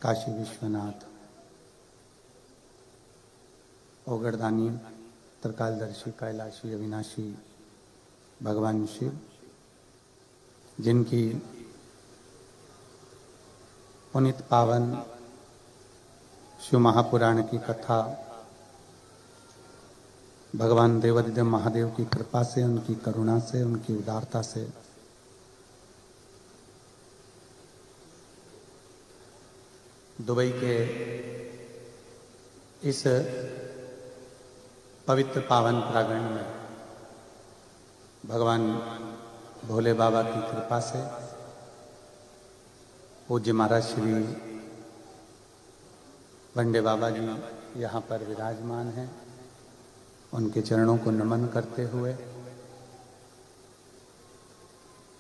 काशी विश्वनाथ ओगरदानी त्रिकालदर्शी कैलाशी अविनाशी भगवान शिव, जिनकी पुनित पावन शिव महापुराण की कथा भगवान देवाधिदेव महादेव की कृपा से, उनकी करुणा से, उनकी उदारता से दुबई के इस पवित्र पावन प्रांगण में भगवान भोले बाबा की कृपा से पूज्य महाराज श्री वंडे बाबा जी यहाँ पर विराजमान हैं। उनके चरणों को नमन करते हुए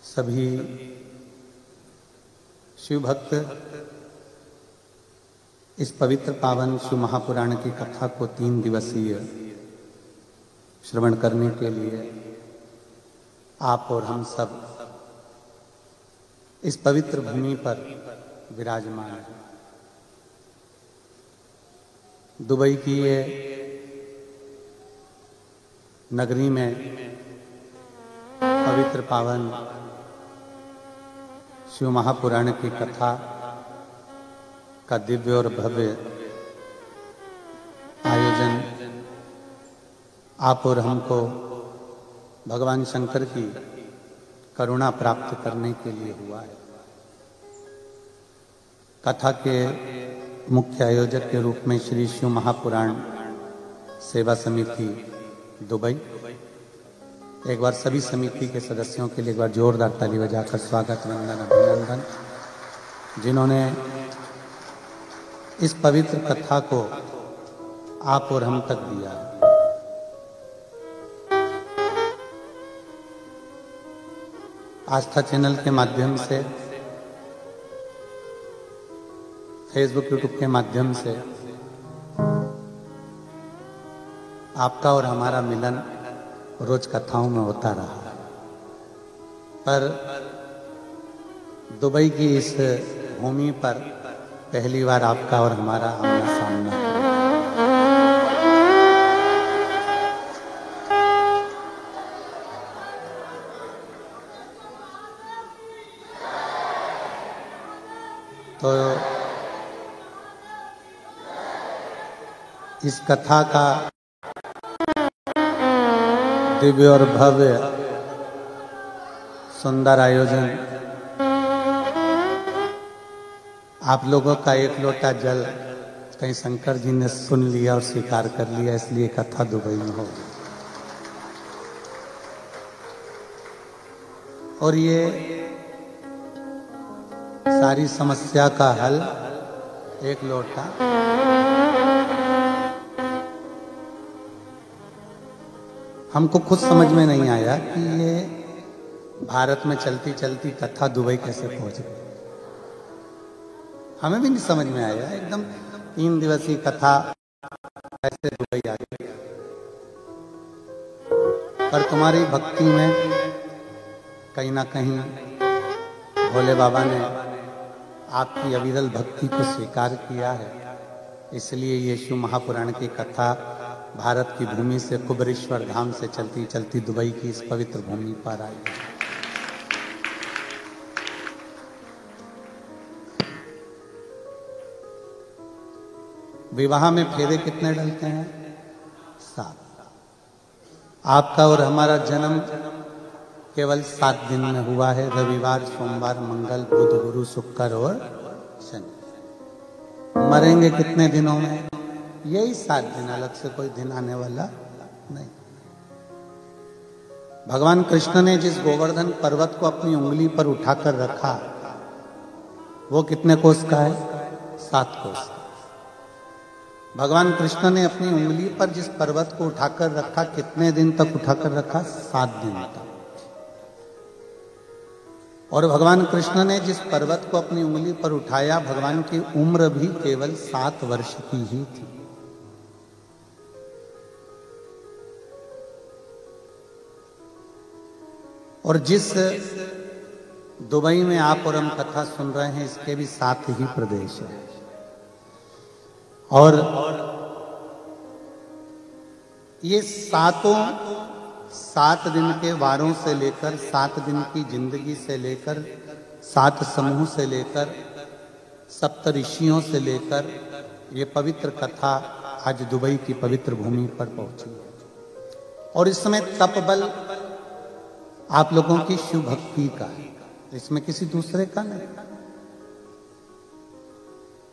सभी शिव भक्त इस पवित्र पावन शिव महापुराण की कथा को 3 दिवसीय श्रवण करने के लिए आप और हम सब इस पवित्र भूमि पर विराजमान हैं। दुबई की ये नगरी में पवित्र पावन शिव महापुराण की कथा का दिव्य और भव्य आयोजन आप और हमको भगवान शंकर की करुणा प्राप्त करने के लिए हुआ है। कथा के मुख्य आयोजक के रूप में श्री शिव महापुराण सेवा समिति दुबई, एक बार सभी समिति के सदस्यों के लिए एक बार जोरदार ताली बजाकर स्वागत वंदन अभिनंदन, जिन्होंने इस पवित्र कथा को आप और हम तक दिया है। आस्था चैनल के माध्यम से, फेसबुक यूट्यूब के माध्यम से आपका और हमारा मिलन रोज कथाओं में होता रहा, पर दुबई की इस भूमि पर पहली बार आपका और हमारा आमना सामना। तो इस कथा का दिव्य और भव्य सुंदर आयोजन, आप लोगों का एक लोटा जल कहीं शंकर जी ने सुन लिया और स्वीकार कर लिया, इसलिए कथा दुबई में हो। और ये सारी समस्या का हल एक लोटा हमको खुद समझ में नहीं आया कि ये भारत में चलती चलती कथा दुबई कैसे पहुंच गई। हमें भी नहीं समझ में आया, एकदम 3 दिवसीय कथा कैसे दुबई आ गई। पर तुम्हारी भक्ति में कहीं ना कहीं भोले बाबा ने आपकी अविरल भक्ति को स्वीकार किया है, इसलिए ये शिव महापुराण की कथा भारत की भूमि से कुबेरेश्वर धाम से चलती चलती दुबई की इस पवित्र भूमि पर आई। विवाह में फेरे कितने डलते हैं? 7। आपका और हमारा जन्म केवल 7 दिन में हुआ है, रविवार, सोमवार, मंगल, बुध, गुरु, शुक्र और शनि। मरेंगे कितने दिनों में? यही 7 दिन, अलग से कोई दिन आने वाला नहीं। भगवान कृष्ण ने जिस गोवर्धन पर्वत को अपनी उंगली पर उठाकर रखा, वो कितने कोस का है? 7 कोस। भगवान कृष्ण ने अपनी उंगली पर जिस पर्वत को उठाकर रखा, कितने दिन तक उठाकर रखा? 7 दिन तक। और भगवान कृष्ण ने जिस पर्वत को अपनी उंगली पर उठाया, भगवान की उम्र भी केवल 7 वर्ष की ही थी। और जिस दुबई में आप और हम कथा सुन रहे हैं, इसके भी 7 ही प्रदेश है। और ये 7 दिन के वारों से लेकर, 7 दिन की जिंदगी से लेकर, 7 समूह से लेकर, 7 ऋषियों से लेकर ये पवित्र कथा आज दुबई की पवित्र भूमि पर पहुंची है। और इस समय तप बल आप लोगों की शिव भक्ति का है, इसमें किसी दूसरे का नहीं।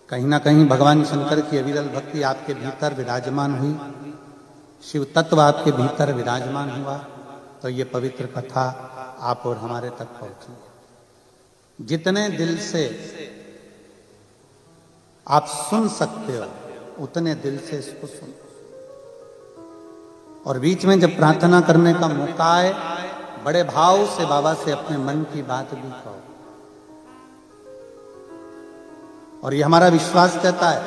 कहीं ना कहीं भगवान शंकर की अविरल भक्ति आपके भीतर विराजमान हुई, शिव तत्व आपके भीतर विराजमान हुआ, तो ये पवित्र कथा आप और हमारे तक पहुंची। जितने दिल से आप सुन सकते हो, उतने दिल से इसको सुनो। और बीच में जब प्रार्थना करने का मौका आए, बड़े भाव से बाबा से अपने मन की बात भी कहो। और ये हमारा विश्वास कहता है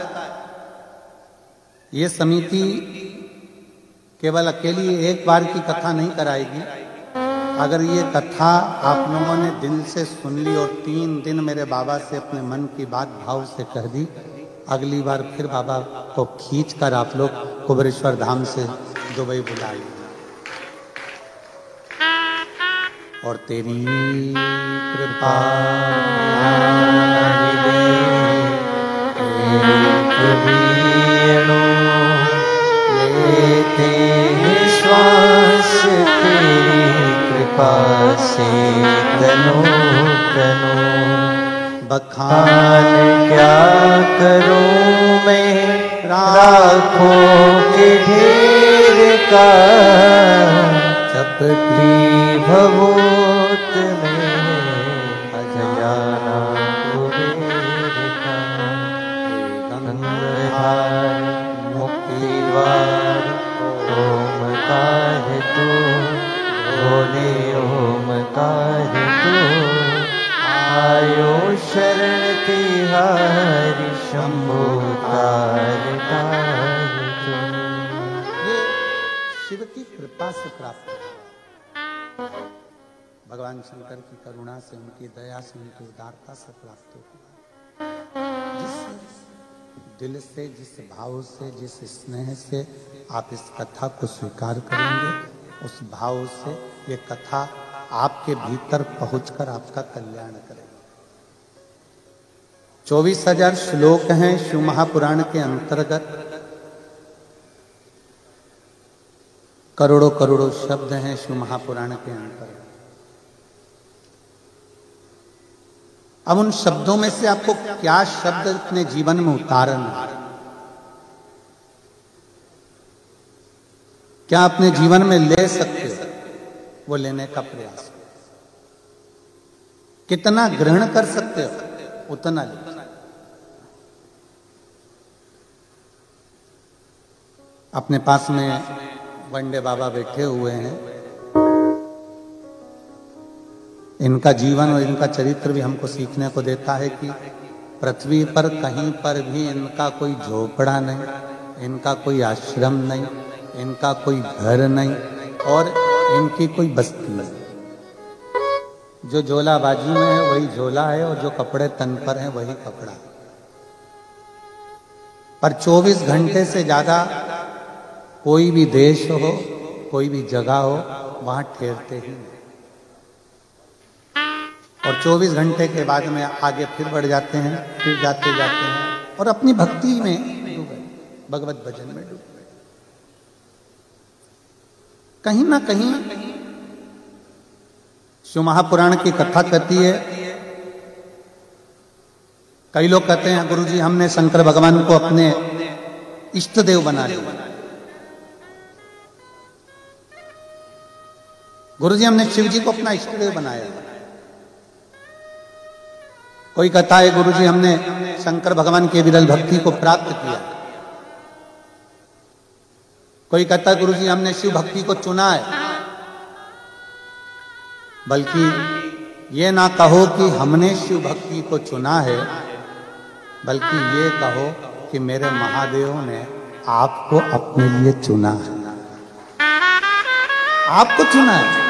ये समिति केवल अकेली एक बार की कथा नहीं कराएगी। अगर ये कथा आप लोगों ने दिल से सुन ली और 3 दिन मेरे बाबा से अपने मन की बात भाव से कह दी, अगली बार फिर बाबा को खींच कर आप लोग कुबेरेश्वर धाम से दुबई बुलाइए। और तेरी कृपा लेते श्वास तेरी कृपा से तनो तनो। बखान क्या करूं मैं राखों के ढेर का, चपटी भवोत में अजयाना कुबेर का। गंगाधार मुक्तिद्वार ओमकार तू, भोले ओमकार तू। आयो शरण तिहारी शंभो तार तार तू। ये शिव की कृपा से प्राप्त है, भगवान शंकर की करुणा से, उनकी दया से, उनकी उदारता से प्राप्त होगा। जिस दिल से, जिस भाव से, जिस स्नेह से आप इस कथा को स्वीकार करेंगे, उस भाव से ये कथा आपके भीतर पहुंचकर आपका कल्याण करेगी। 24,000 श्लोक हैं शिव महापुराण के अंतर्गत, करोड़ों करोड़ों शब्द हैं शिव महापुराण के अंतर्गत। अब उन शब्दों में से आपको क्या शब्द अपने जीवन में उतारना है, क्या अपने जीवन में ले सकते हो, वो लेने का प्रयास करो। कितना ग्रहण कर सकते हो उतना ले। अपने पास में वंडे बाबा बैठे हुए हैं, इनका जीवन और इनका चरित्र भी हमको सीखने को देता है कि पृथ्वी पर कहीं पर भी इनका कोई झोपड़ा नहीं, इनका कोई आश्रम नहीं, इनका कोई घर नहीं और इनकी कोई बस्ती नहीं। जो झोला बाजू में है वही झोला है और जो कपड़े तन पर हैं वही कपड़ा है। पर 24 घंटे से ज्यादा कोई भी देश हो, कोई भी जगह हो, वहां ठहरते ही नहीं। और 24 घंटे के बाद में आगे फिर बढ़ जाते हैं, फिर जाते जाते हैं और अपनी भक्ति में डूबे, भगवत भजन में डूबे। कहीं ना कहीं शिव महापुराण की कथा कहती है, कई लोग कहते हैं गुरुजी हमने शंकर भगवान को अपने इष्ट देव बना लिया, गुरुजी हमने शिव जी को अपना इष्ट देव बनाया। कोई कहता है गुरुजी हमने शंकर भगवान की विरल भक्ति को प्राप्त किया। कोई कहता है गुरुजी हमने शिव भक्ति को चुना है। बल्कि ये ना कहो कि हमने शिव भक्ति को चुना है, बल्कि ये कहो कि मेरे महादेव ने आपको अपने लिए चुना है, आपको चुना है।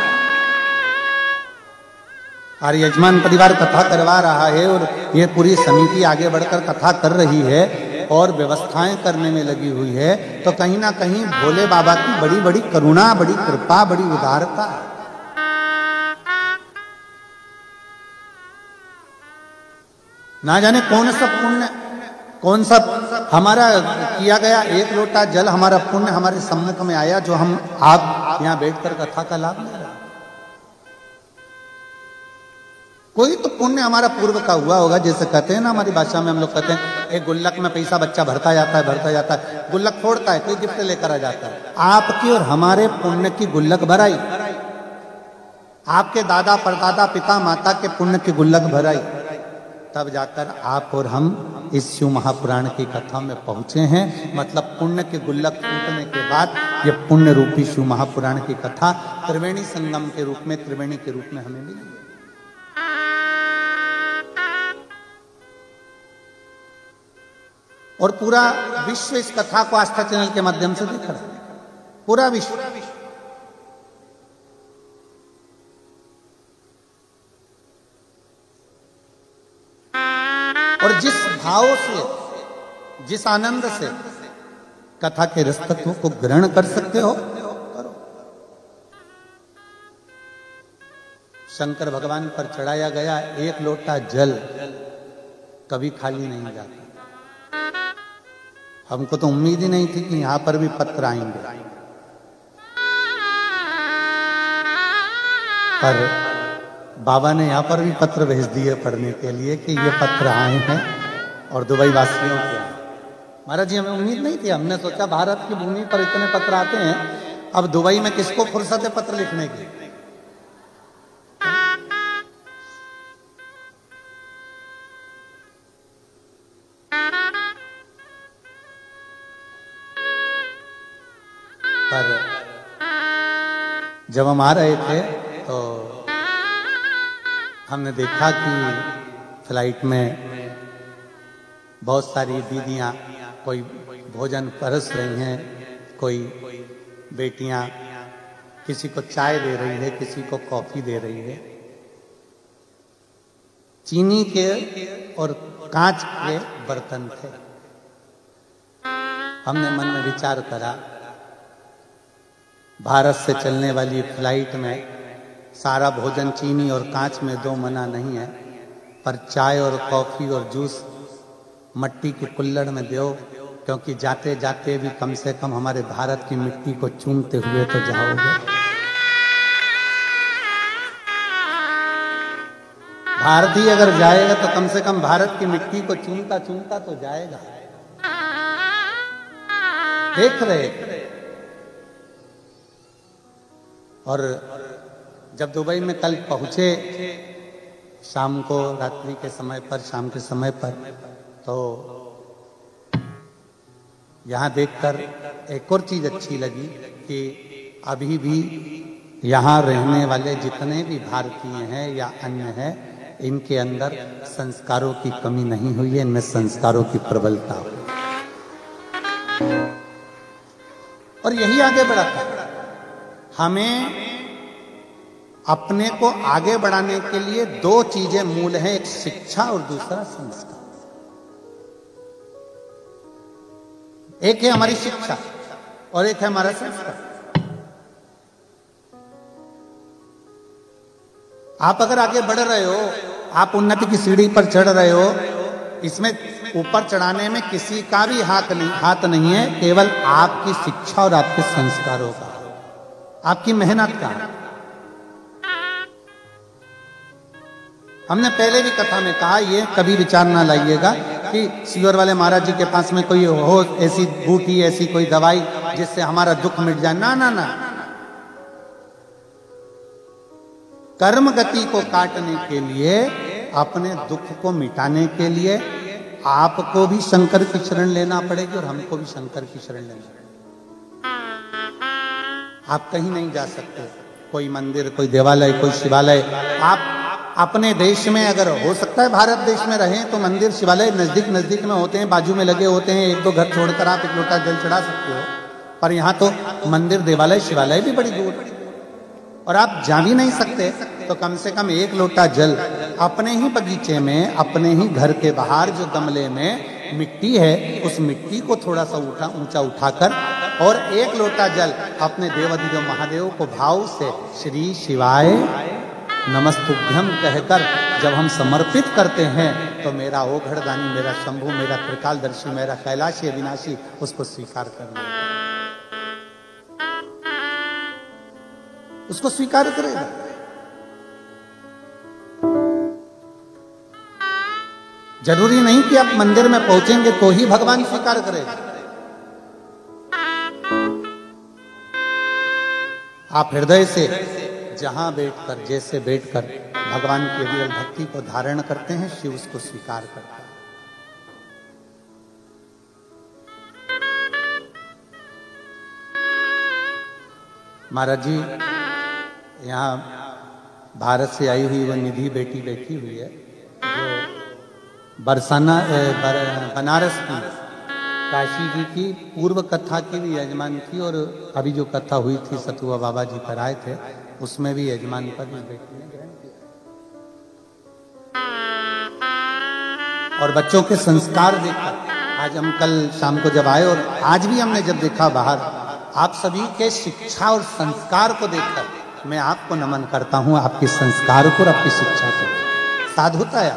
और यजमान परिवार कथा करवा रहा है और ये पूरी समिति आगे बढ़कर कथा कर रही है और व्यवस्थाएं करने में लगी हुई है, तो कहीं ना कहीं भोले बाबा की बड़ी बड़ी करुणा, बड़ी कृपा, बड़ी उदारता है। ना जाने कौन सा पुण्य, कौन सा हमारा किया गया एक लोटा जल हमारा पुण्य हमारे सम्मुख में आया, जो हम आप यहां बैठकर कथा का लाभ ले रहे हैं। कोई तो पुण्य हमारा पूर्व का हुआ होगा। जैसे कहते हैं ना, हमारी भाषा में हम लोग कहते हैं एक गुल्लक में पैसा बच्चा भरता जाता है, गुल्लक फोड़ता है, कोई गिफ्ट लेकर आ जाता है। आपकी और हमारे पुण्य की गुल्लक भराई, आपके दादा परदादा पिता माता के पुण्य की गुल्लक भराई, तब जाकर आप और हम इस शिव महापुराण की कथा में पहुंचे हैं। मतलब पुण्य के गुल्लक फूटने के बाद ये पुण्य रूपी शिव महापुराण की कथा त्रिवेणी संगम के रूप में, त्रिवेणी के रूप में हमें मिली। और पूरा विश्व इस कथा को आस्था चैनल के माध्यम से देख रहा है, पूरा विश्व। और जिस भाव से, जिस आनंद से कथा के रस तत्व को ग्रहण कर सकते हो करो। शंकर भगवान पर चढ़ाया गया एक लोटा जल कभी खाली नहीं जाता। हमको तो उम्मीद ही नहीं थी कि यहां पर भी पत्र आएंगे, पर बाबा ने यहां पर भी पत्र भेज दिए पढ़ने के लिए कि ये पत्र आए हैं और दुबई वासियों के आए। महाराज जी, हमें उम्मीद नहीं थी। हमने सोचा भारत की भूमि पर इतने पत्र आते हैं, अब दुबई में किसको फुर्सत है पत्र लिखने की। पर जब हम आ रहे थे तो हमने देखा कि फ्लाइट में बहुत सारी दीदियां कोई भोजन परस रही हैं, कोई बेटियां किसी को चाय दे रही है, किसी को कॉफी दे रही है। चीनी के और कांच के बर्तन थे। हमने मन में विचार करा, भारत से चलने वाली फ्लाइट में सारा भोजन चीनी और कांच में दो मना नहीं है, पर चाय और कॉफी और जूस मट्टी के कुल्हड़ में दो, क्योंकि जाते जाते भी कम से कम हमारे भारत की मिट्टी को चूमते हुए तो जाओगे। भारतीय अगर जाएगा तो कम से कम भारत की मिट्टी को चूमता चूमता तो जाएगा। देख रहे। और जब दुबई में कल पहुंचे शाम को, रात्रि के समय पर, शाम के समय पर, तो यहां देखकर एक और चीज अच्छी लगी कि अभी भी यहां रहने वाले जितने भी भारतीय हैं या अन्य हैं, इनके अंदर संस्कारों की कमी नहीं हुई है, इनमें संस्कारों की प्रबलता हुई। और यही आगे बढ़ाता है। हमें अपने को आगे बढ़ाने के लिए दो चीजें मूल हैं, एक शिक्षा और दूसरा संस्कार। एक है हमारी शिक्षा और एक है हमारा संस्कार। आप अगर आगे बढ़ रहे हो, आप उन्नति की सीढ़ी पर चढ़ रहे हो, इसमें ऊपर चढ़ाने में किसी का भी हाथ नहीं है, केवल आपकी शिक्षा और आपके संस्कारों का, आपकी मेहनत का। हमने पहले भी कथा में कहा, ये कभी विचार ना लाइएगा कि सीवर वाले महाराज जी के पास में कोई हो ऐसी बूटी, ऐसी कोई दवाई जिससे हमारा दुख मिट जाए। ना ना ना, कर्म गति को काटने के लिए, अपने दुख को मिटाने के लिए आपको भी शंकर की शरण लेना पड़ेगी और हमको भी शंकर की शरण लेना पड़ेगी। आप कहीं नहीं जा सकते, कोई मंदिर, कोई देवालय, कोई शिवालय। आप अपने देश में अगर हो सकता है भारत देश में रहें तो मंदिर शिवालय नजदीक नजदीक में होते हैं, बाजू में लगे होते हैं, एक दो घर छोड़कर आप एक लोटा जल चढ़ा सकते हो। पर यहाँ तो मंदिर, देवालय, शिवालय भी बड़ी दूर और आप जा भी नहीं सकते, तो कम से कम एक लोटा जल अपने ही बगीचे में, अपने ही घर के बाहर जो गमले में मिट्टी है, उस मिट्टी को थोड़ा सा ऊंचा उठाकर और एक लोटा जल अपने देवाधिदेव महादेव को भाव से श्री शिवाय नमस्तुभ्यम कहकर जब हम समर्पित करते हैं, तो मेरा ओघड़दानी, मेरा शंभु, मेरा त्रिकालदर्शी, मेरा कैलाशी अविनाशी उसको स्वीकार कर लेगा, उसको स्वीकार करेगा। जरूरी नहीं कि आप मंदिर में पहुंचेंगे तो ही भगवान स्वीकार करेगा। आप हृदय से जहां बैठकर, जैसे बैठकर भगवान की विरल भक्ति को धारण करते हैं, शिव उसको स्वीकार करता है। महाराज जी, यहाँ भारत से आई हुई वह निधि बेटी बैठी हुई है, जो बनारस की काशी जी की पूर्व कथा की भी यजमान थी, और अभी जो कथा हुई थी सतुआ बाबा जी कराए थे उसमें भी यजमान पद इस बेटी ने ग्रहण किया। और बच्चों के संस्कार देखकर आज हम कल शाम को जब आए और आज भी हमने जब देखा बाहर, आप सभी के शिक्षा और संस्कार को देखकर मैं आपको नमन करता हूं, आपके संस्कार को और आपकी शिक्षा को। साधुता है,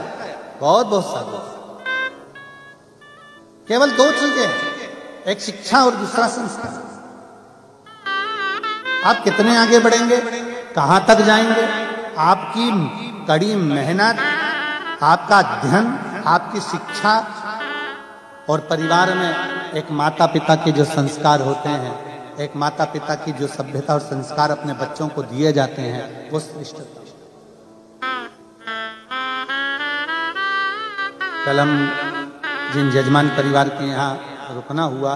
बहुत बहुत साधु। केवल दो चीजें हैं, एक शिक्षा और दूसरा संस्कार। आप कितने आगे बढ़ेंगे, कहां तक जाएंगे, आपकी कड़ी मेहनत, आपका अध्ययन, आपकी शिक्षा और परिवार में एक माता पिता के जो संस्कार होते हैं, एक माता पिता की जो सभ्यता और संस्कार अपने बच्चों को दिए जाते हैं, वो श्रेष्ठता। कल हम जिन जजमान परिवार के यहाँ रुकना हुआ,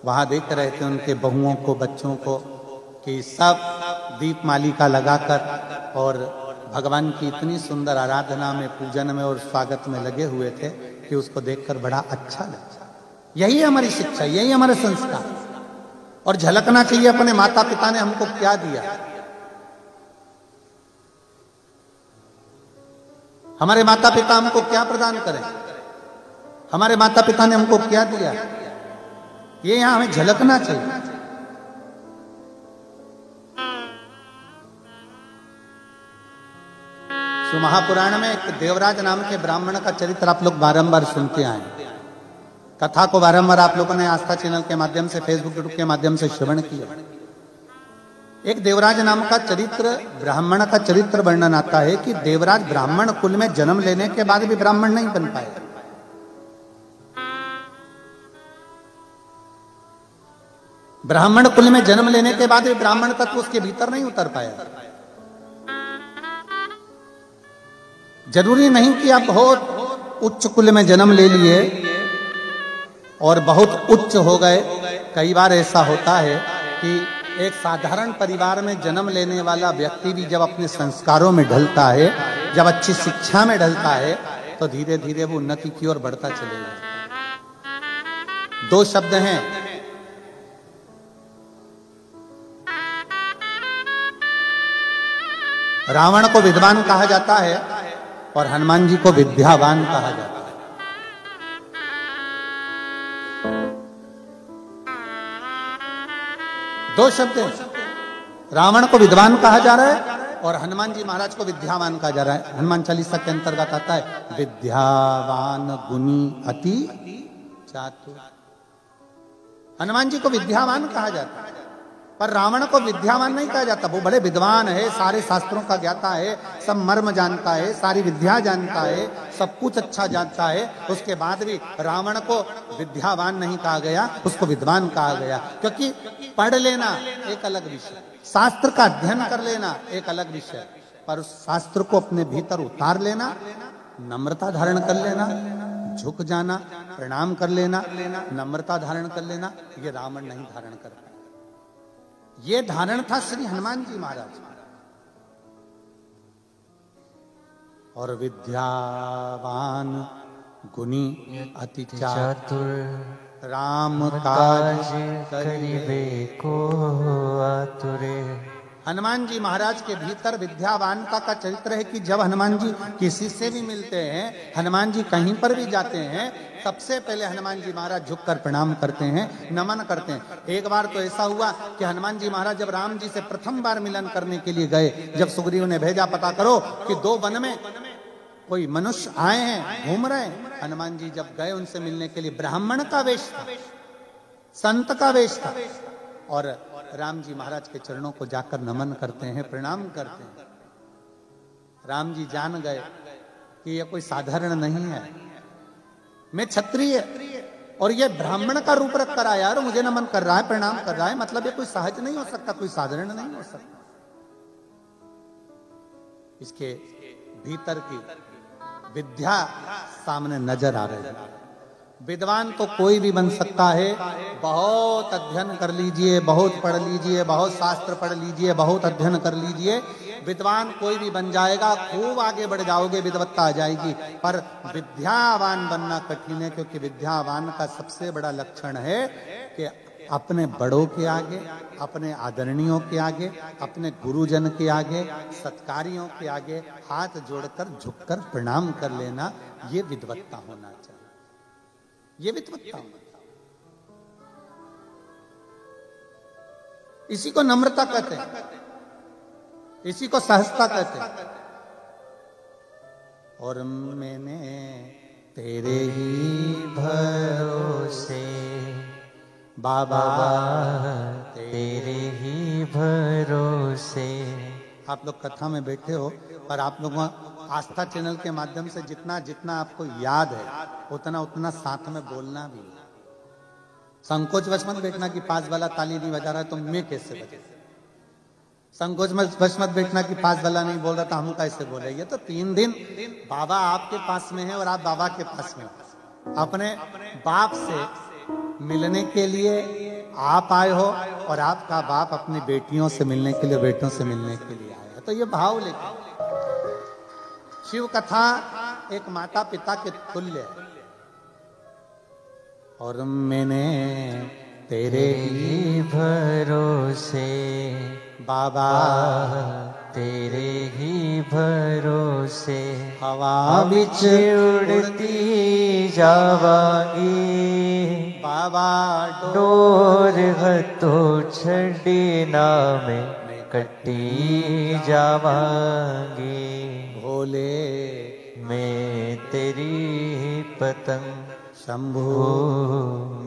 वहां देख रहे थे उनके बहुओं को, बच्चों को, कि सब दीप मालिका लगाकर और भगवान की इतनी सुंदर आराधना में, पूजन में और स्वागत में लगे हुए थे कि उसको देखकर बड़ा अच्छा लगा। यही हमारी शिक्षा, यही हमारे संस्कार। और झलकना चाहिए अपने माता पिता ने हमको क्या दिया, हमारे माता पिता हमको क्या प्रदान करें, हमारे माता पिता ने हमको क्या दिया, ये यहां हमें झलकना चाहिए। तो महापुराण में एक देवराज नाम के ब्राह्मण का चरित्र आप लोग बारंबार सुनते आए, कथा को बारंबार आप लोगों ने आस्था चैनल के माध्यम से, फेसबुक यूट्यूब के माध्यम से श्रवण किया। एक देवराज नाम का चरित्र, ब्राह्मण का चरित्र वर्णन आता है कि देवराज ब्राह्मण कुल में जन्म लेने के बाद भी ब्राह्मण नहीं बन पाए। ब्राह्मण कुल में जन्म लेने के बाद भी ब्राह्मण तत्व उसके भीतर नहीं उतर पाया। जरूरी नहीं कि आप बहुत उच्च कुल में जन्म ले लिए और बहुत उच्च हो गए। कई बार ऐसा होता है कि एक साधारण परिवार में जन्म लेने वाला व्यक्ति भी जब अपने संस्कारों में ढलता है, जब अच्छी शिक्षा में ढलता है, तो धीरे धीरे वो उन्नति की ओर बढ़ता चलेगा। दो शब्द हैं, रावण को विद्वान कहा जाता है और हनुमान जी को विद्यावान कहा जाता है। दो शब्द हैं, रावण को विद्वान कहा जा रहा है और हनुमान जी महाराज को विद्यावान कहा जा रहा है। हनुमान चालीसा के अंतर्गत आता है, विद्यावान गुणी अति चातुर। हनुमान जी को विद्यावान कहा जाता है, पर रावण को विद्यावान नहीं कहा जाता। वो बड़े विद्वान है, सारे शास्त्रों का ज्ञाता है, सब मर्म जानता है, सारी विद्या जानता है, सब कुछ अच्छा जानता है। उसके बाद भी रावण को विद्यावान नहीं कहा गया, उसको विद्वान कहा गया। क्योंकि पढ़ लेना एक अलग विषय, शास्त्र का अध्ययन कर लेना एक अलग विषय, पर उस शास्त्र को अपने भीतर उतार लेना, नम्रता धारण कर लेना, झुक जाना, प्रणाम कर लेना, नम्रता धारण कर लेना, ये रावण नहीं धारण कर पाया। ये धारण था श्री हनुमान जी महाराज। और विद्यावान गुणी अति चातुर, राम काज करिबे को आतुरे। हनुमान जी महाराज के भीतर विद्यावानता का चरित्र है कि जब हनुमान जी किसी से भी मिलते हैं, हनुमान जी कहीं पर भी जाते हैं, सबसे पहले हनुमान जी महाराज झुककर प्रणाम करते हैं, नमन करते हैं। एक बार तो ऐसा हुआ कि हनुमान जी महाराज जब राम जी से प्रथम बार मिलन करने के लिए गए, जब सुग्रीव ने भेजा पता करो कि दो वन में कोई मनुष्य आए हैं, घूम रहे हैं, हनुमान जी जब गए उनसे मिलने के लिए, ब्राह्मण का वेश था, संत का वेश था, और राम जी महाराज के चरणों को जाकर नमन करते हैं, प्रणाम करते हैं। राम जी जान गए कि यह कोई साधारण नहीं है, मैं क्षत्रिय और ये ब्राह्मण का रूप रख कर आया और मुझे नमन कर रहा है, प्रणाम कर रहा है, मतलब ये कोई सहज नहीं हो सकता, कोई साधारण नहीं हो सकता। इसके भीतर की विद्या सामने नजर आ रही है। विद्वान तो कोई भी बन सकता है, बहुत अध्ययन कर लीजिए, बहुत पढ़ लीजिए, बहुत शास्त्र पढ़ लीजिए, बहुत अध्ययन कर लीजिए, विद्वान कोई भी बन जाएगा, खूब आगे बढ़ जाओगे, विद्वत्ता आ जाएगी, पर विद्यावान बनना कठिन है, क्योंकि विद्यावान का सबसे बड़ा लक्षण है कि अपने बड़ों के आगे, अपने आदरणीयों के आगे, अपने गुरुजन के आगे, सत्कारियों के आगे हाथ जोड़कर झुककर प्रणाम कर लेना, ये विद्वत्ता होना चाहिए। ये विद्वत्ता होना चाहिए। इसी को नम्रता कहते हैं, इसी को सहजता कहते हैं। और मैंने तेरे ही भरोसे बाबा, तेरे ही भरोसे। आप लोग कथा में बैठे हो, पर आप लोगों आस्था चैनल के माध्यम से जितना जितना आपको याद है उतना उतना साथ में बोलना भी है। संकोच वश मत बैठना कि पास वाला ताली नहीं बजा रहा है तो मैं कैसे बजे। संकोच वश मत बैठना कि पास वाला नहीं बोल रहा था हम कैसे बोले। ये तो 3 दिन बाबा आपके पास में है और आप बाबा के पास में हो। अपने बाप से मिलने के लिए आप आए हो और आपका बाप अपनी बेटियों से मिलने के लिए, बेटों से मिलने के लिए आया है। तो ये भाव लेकर शिव कथा एक माता पिता के तुल्य है। और मैंने तेरे ही भरोसे बाबा, तेरे ही भरोसे हवा बिच उड़ती जावांगी बाबा, डोर हथो छड़ी नामे कटी जावांगी। भोले मैं तेरी पतंग शंभु,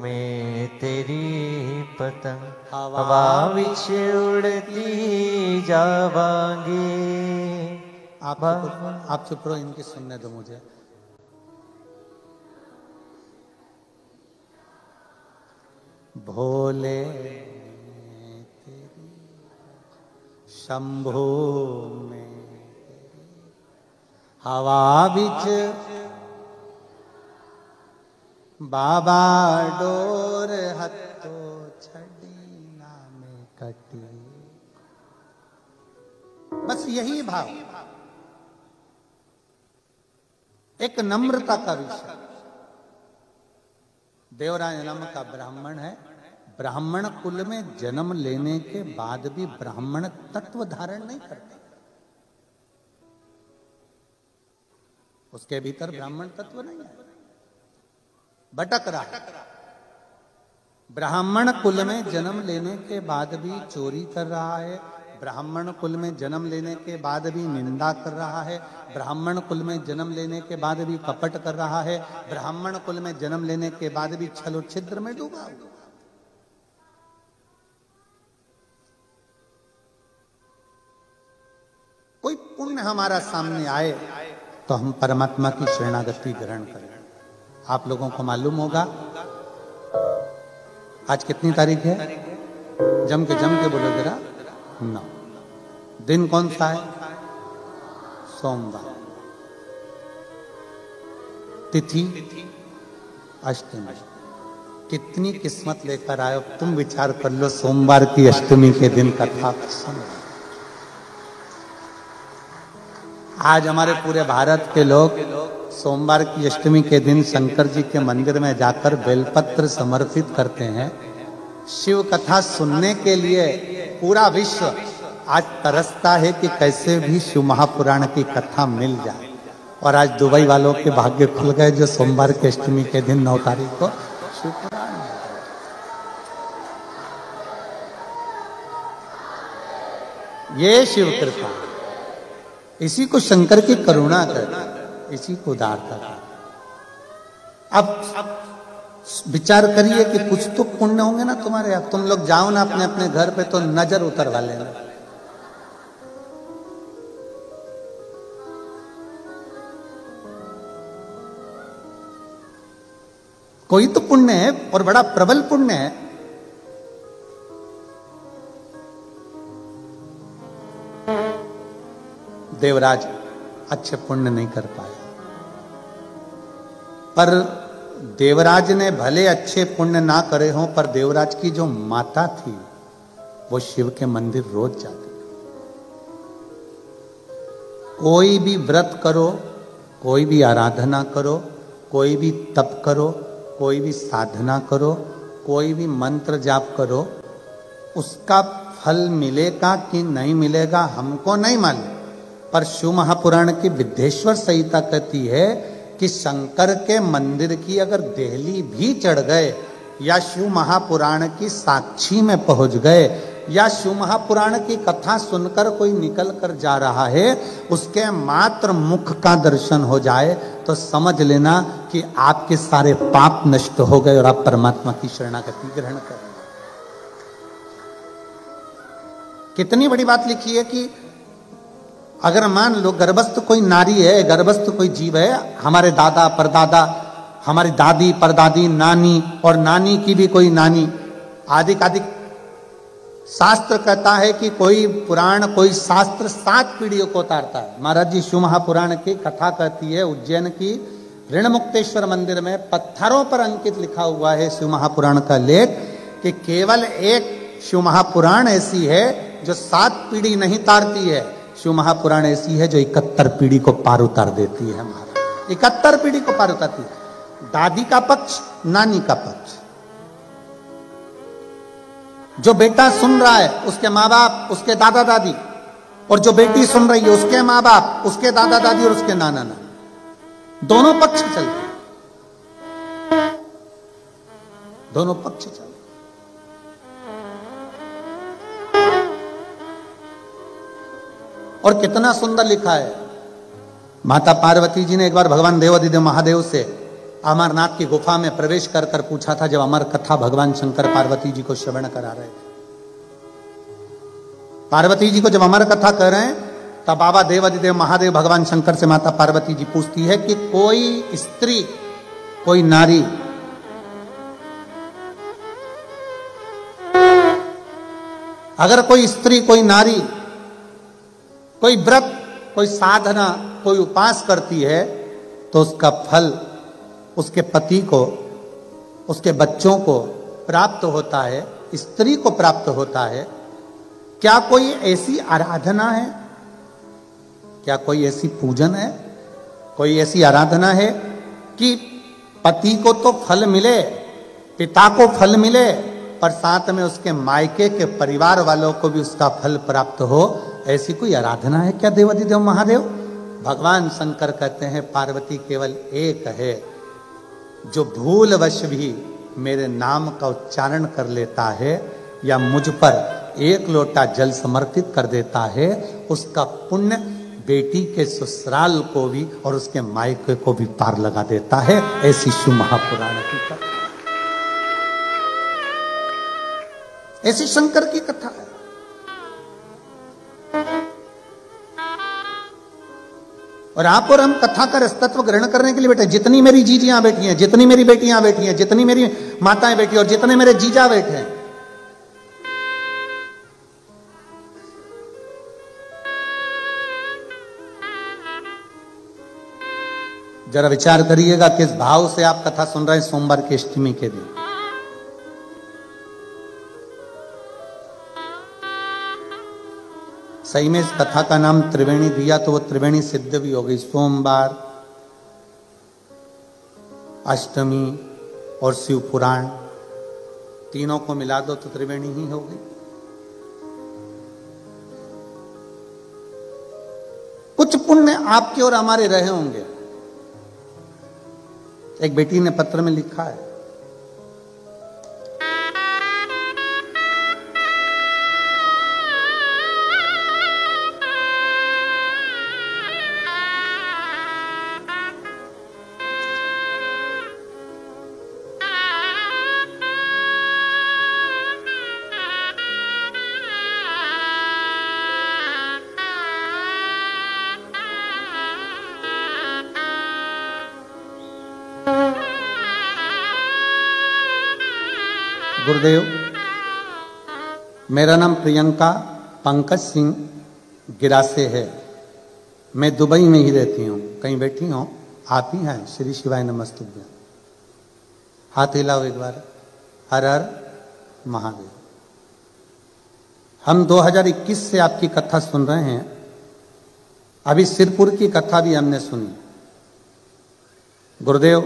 मैं तेरी पतंग हवा हवा विच उड़ती जावांगी। आप चुप रहो, इनकी सुनने दो मुझे। भोले तेरी शंभु में हवा बिच बाबा, डोर हथो छड़ी नामे कटी। बस यही भाव, एक नम्रता का विषय। देवराज नाम का ब्राह्मण है। ब्राह्मण कुल में जन्म लेने के बाद भी ब्राह्मण तत्व धारण नहीं करते, उसके भीतर ब्राह्मण तत्व नहीं है, भटक रहा है। ब्राह्मण कुल में जन्म लेने के बाद भी चोरी कर रहा है, ब्राह्मण कुल में जन्म लेने के बाद भी निंदा कर रहा है, ब्राह्मण कुल में जन्म लेने के बाद भी कपट कर रहा है, ब्राह्मण कुल में जन्म लेने के बाद भी छल और छिद्र में डूबा हुआ। कोई पुण्य हमारा सामने आए तो हम परमात्मा की शरणागति ग्रहण करें। आप लोगों को मालूम होगा आज कितनी तारीख है? जम के बोलो जरा। 9। दिन कौन सा है? सोमवार। तिथि अष्टमी। कितनी किस्मत लेकर आए हो तुम, विचार कर लो। सोमवार की अष्टमी के दिन कथा सुनो। आज हमारे पूरे भारत के लोग सोमवार की अष्टमी के दिन शंकर जी के मंदिर में जाकर बेलपत्र समर्पित करते हैं। शिव कथा सुनने के लिए पूरा विश्व आज तरसता है कि कैसे भी शिव महापुराण की कथा मिल जाए। और आज दुबई वालों के भाग्य खुल गए जो सोमवार की अष्टमी के दिन 9 तारीख को शिव पुराण। ये शिव कृपा, इसी को शंकर की करुणा कर, इसी को उदारता कर। अब विचार करिए कि कुछ तो पुण्य होंगे ना तुम्हारे। अब तुम लोग जाओ ना अपने अपने घर पे तो नजर उतरवा लेना। कोई तो पुण्य है और बड़ा प्रबल पुण्य है। देवराज अच्छे पुण्य नहीं कर पाया, पर देवराज ने भले अच्छे पुण्य ना करे हों, पर देवराज की जो माता थी वो शिव के मंदिर रोज जाती। कोई भी व्रत करो, कोई भी आराधना करो, कोई भी तप करो, कोई भी साधना करो, कोई भी मंत्र जाप करो, उसका फल मिलेगा कि नहीं मिलेगा हमको नहीं मालूम। पर शिव महापुराण की विद्येश्वर संहिता कहती है कि शंकर के मंदिर की अगर देहली भी चढ़ गए, या शिव महापुराण की साक्षी में पहुंच गए, या शिव महापुराण की कथा सुनकर कोई निकल कर जा रहा है, उसके मात्र मुख का दर्शन हो जाए तो समझ लेना कि आपके सारे पाप नष्ट हो गए और आप परमात्मा की शरणागति ग्रहण कर। कितनी बड़ी बात लिखी है कि अगर मान लो गर्भस्थ कोई नारी है, गर्भस्थ कोई जीव है, हमारे दादा परदादा, हमारी दादी परदादी, नानी और नानी की भी कोई नानी, आदि शास्त्र कहता है कि कोई पुराण कोई शास्त्र 7 पीढ़ियों को उतारता है। महाराज जी शिव महापुराण की कथा कहती है, उज्जैन की ऋणमुक्तेश्वर मंदिर में पत्थरों पर अंकित लिखा हुआ है शिव महापुराण का लेख, कि केवल एक शिव महापुराण ऐसी है जो 7 पीढ़ी नहीं तारती है। शिव महापुराण ऐसी है जो 71 पीढ़ी को पार उतार देती है। महाराज 71 पीढ़ी को पार उतारती है। दादी का पक्ष, नानी का पक्ष, जो बेटा सुन रहा है उसके माँ बाप, उसके दादा दादी, और जो बेटी सुन रही है उसके माँ बाप, उसके दादा दादी और उसके नाना नानी, दोनों पक्ष चलते, दोनों पक्ष चलते। और कितना सुंदर लिखा है। माता पार्वती जी ने एक बार भगवान देवाधिदेव महादेव से अमरनाथ की गुफा में प्रवेश कर कर पूछा था, जब अमर कथा भगवान शंकर पार्वती जी को श्रवण करा रहे थे। पार्वती जी को जब अमर कथा कह रहे हैं, तब बाबा देवाधिदेव महादेव भगवान शंकर से माता पार्वती जी पूछती है कि कोई स्त्री, कोई नारी अगर कोई स्त्री, कोई नारी कोई व्रत, कोई साधना, कोई उपास करती है तो उसका फल उसके पति को, उसके बच्चों को प्राप्त होता है, स्त्री को प्राप्त होता है। क्या कोई ऐसी आराधना है, क्या कोई ऐसी पूजन है, कोई ऐसी आराधना है कि पति को तो फल मिले, पिता को फल मिले, पर साथ में उसके मायके के परिवार वालों को भी उसका फल प्राप्त हो? ऐसी कोई आराधना है क्या देवाधिदेव महादेव? भगवान शंकर कहते हैं पार्वती केवल एक है जो भूलवश भी मेरे नाम का उच्चारण कर लेता है या मुझ पर 1 लोटा जल समर्पित कर देता है, उसका पुण्य बेटी के ससुराल को भी और उसके मायके को भी पार लगा देता है। ऐसी शिव महापुराण की कथा, ऐसी शंकर की कथा है। और आप और हम कथा का रसतत्व ग्रहण करने के लिए बैठे, जितनी मेरी जीजियां बैठी हैं, जितनी मेरी बेटियां बैठी हैं, जितनी मेरी माताएं बैठी और जितने मेरे जीजा बैठे हैं, जरा विचार करिएगा किस भाव से आप कथा सुन रहे हैं सोमवार की अष्टमी के दिन। सही में इस कथा का नाम त्रिवेणी दिया तो वो त्रिवेणी सिद्ध भी हो गई। सोमवार, अष्टमी और शिव पुराण तीनों को मिला दो तो त्रिवेणी ही हो गई। कुछ पुण्य आपके और हमारे रहे होंगे। एक बेटी ने पत्र में लिखा है, गुरुदेव, मेरा नाम प्रियंका पंकज सिंह गिरासे है। मैं दुबई में ही रहती हूँ। कहीं बैठी हूँ? आप ही हैं? श्री शिवाय नमस्तुभ्यं। हाथ हिलाओ एक बार। हर हर महादेव। हम 2021 से आपकी कथा सुन रहे हैं। अभी सिरपुर की कथा भी हमने सुनी। गुरुदेव,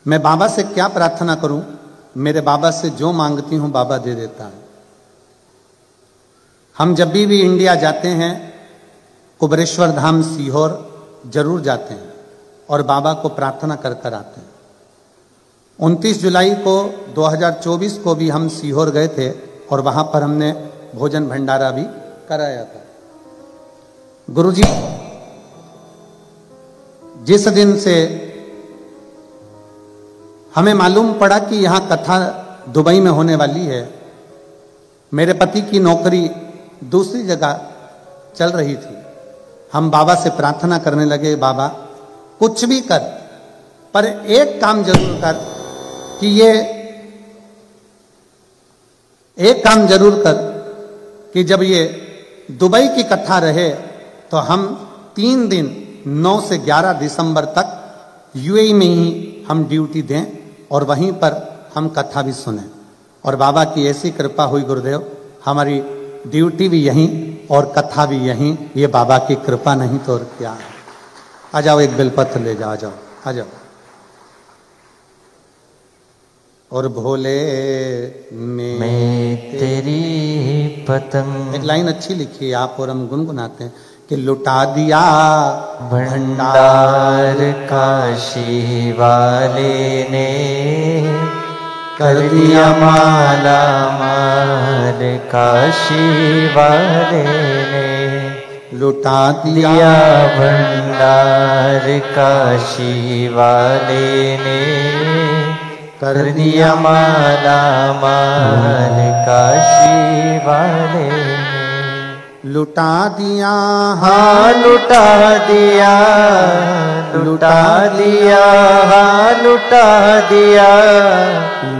मैं बाबा से क्या प्रार्थना करूं? मेरे बाबा से जो मांगती हूं बाबा दे देता है। हम जब भी इंडिया जाते हैं, कुबरेश्वर धाम सीहोर जरूर जाते हैं और बाबा को प्रार्थना कर कर आते हैं। 29 जुलाई को 2024 को भी हम सीहोर गए थे और वहां पर हमने भोजन भंडारा भी कराया था। गुरुजी, जिस दिन से हमें मालूम पड़ा कि यहां कथा दुबई में होने वाली है, मेरे पति की नौकरी दूसरी जगह चल रही थी। हम बाबा से प्रार्थना करने लगे, बाबा कुछ भी कर, पर एक काम जरूर कर कि ये एक काम जरूर कर कि जब ये दुबई की कथा रहे तो हम 3 दिन 9 से 11 दिसंबर तक यूएई में ही हम ड्यूटी दें और वहीं पर हम कथा भी सुने। और बाबा की ऐसी कृपा हुई गुरुदेव, हमारी ड्यूटी भी यहीं और कथा भी यहीं। ये बाबा की कृपा नहीं तो और क्या है। आ जाओ, एक बेलपत्र ले जाओ, आ जाओ, आ जाओ। और भोले मैं तेरी पतंग, एक लाइन अच्छी लिखी है आप और हम गुनगुनाते हैं कि लुटा दिया भंडार काशी वाले ने, कर दिया माला माल काशी वाले ने। लुटा दिया भंडार काशी वाले ने, कर दिया माला माल काशी वाले ने। लुटा दिया, हाँ लुटा दिया, लुटा दिया, हाँ लुटा दिया,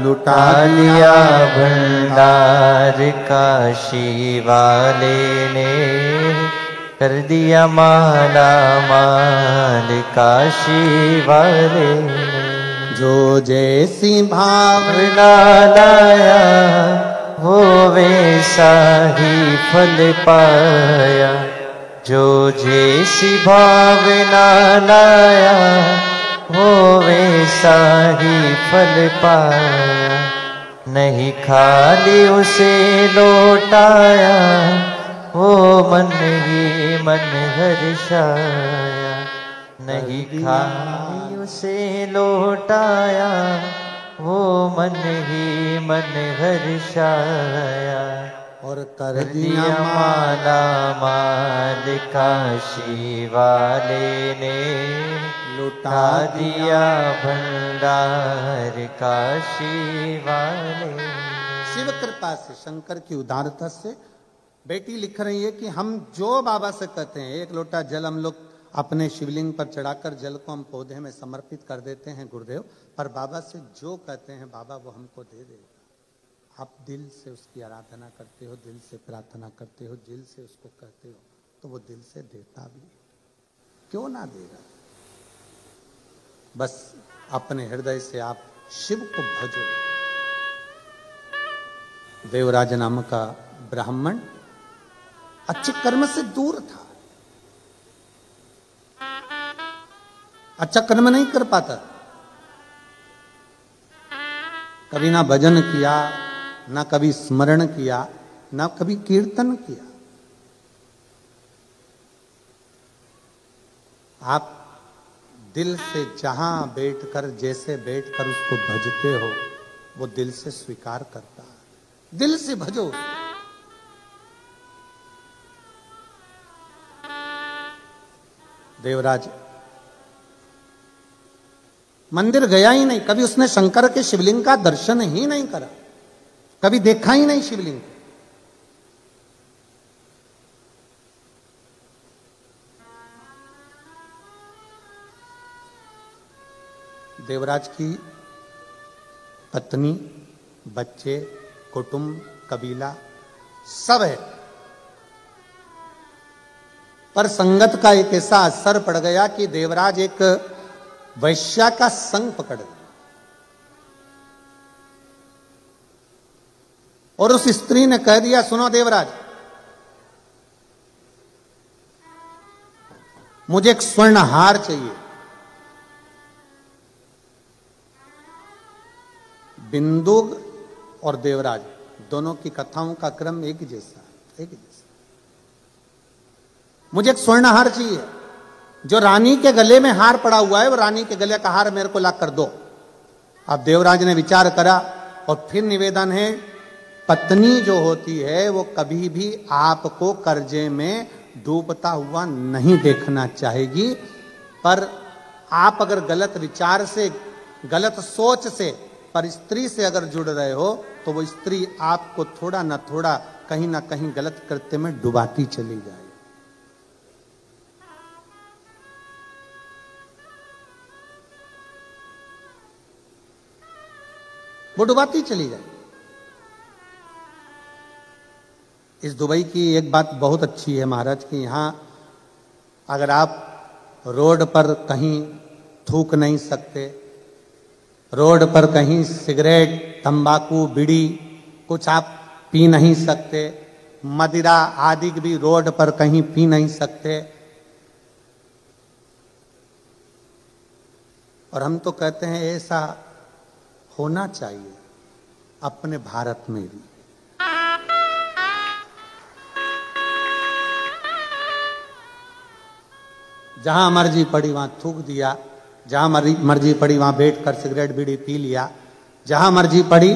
लुटा दिया भंडार काशी वाले ने, कर दिया माला माल काशी वाले ने। जो जैसी भावना लाया वो वैसा ही फल पाया, जो जैसी भावना लाया वो वैसा ही फल पाया। नहीं खाली उसे लौटाया, वो मन ही मन हर्षाया। नहीं खाली उसे लौटाया, वो मन ही मन हर्षाया। और कर कर दिया दिया माला माल काशी वाले ने, लुटा दिया भंडार काशी वाले ने। शिव कृपा से, शंकर की उदारता से बेटी लिख रही है कि हम जो बाबा से कहते हैं, एक लोटा जल हम लोग अपने शिवलिंग पर चढ़ाकर जल को हम पौधे में समर्पित कर देते हैं गुरुदेव, पर बाबा से जो कहते हैं बाबा वो हमको दे देगा। आप दिल से उसकी आराधना करते हो, दिल से प्रार्थना करते हो, दिल से उसको कहते हो, तो वो दिल से देता भी। क्यों ना देगा? बस अपने हृदय से आप शिव को भजो। देवराज नाम का ब्राह्मण अच्छे कर्म से दूर था, अच्छा कर्म नहीं कर पाता, कभी ना भजन किया, ना कभी स्मरण किया, ना कभी कीर्तन किया। आप दिल से जहां बैठकर, जैसे बैठकर उसको भजते हो, वो दिल से स्वीकार करता है। दिल से भजो। देवराज मंदिर गया ही नहीं, कभी उसने शंकर के शिवलिंग का दर्शन ही नहीं करा, कभी देखा ही नहीं शिवलिंग। देवराज की पत्नी, बच्चे, कुटुंब, कबीला सब है, पर संगत का एक ऐसा असर पड़ गया कि देवराज एक वैश्या का संग पकड़ गया और उस स्त्री ने कह दिया, सुनो देवराज, मुझे एक स्वर्ण हार चाहिए। बिंदु और देवराज दोनों की कथाओं का क्रम एक ही जैसा, एक ही जैसा। मुझे एक स्वर्ण हार चाहिए। जो रानी के गले में हार पड़ा हुआ है, वो रानी के गले का हार मेरे को ला कर दो। अब देवराज ने विचार करा और फिर निवेदन है, पत्नी जो होती है वो कभी भी आपको कर्जे में डूबता हुआ नहीं देखना चाहेगी, पर आप अगर गलत विचार से, गलत सोच से, पर स्त्री से अगर जुड़ रहे हो तो वो स्त्री आपको थोड़ा ना थोड़ा, कहीं ना कहीं गलत कृत्य में डुबाती चली जाए। वो डुबाती चली जाए। इस दुबई की एक बात बहुत अच्छी है महाराज कि यहां अगर आप रोड पर कहीं थूक नहीं सकते, रोड पर कहीं सिगरेट, तंबाकू, बीड़ी कुछ आप पी नहीं सकते, मदिरा आदि भी रोड पर कहीं पी नहीं सकते। और हम तो कहते हैं ऐसा होना चाहिए अपने भारत में भी। जहां मर्जी पड़ी वहां थूक दिया, जहां मर्जी पड़ी वहां बैठकर सिगरेट बीड़ी पी लिया, जहां मर्जी पड़ी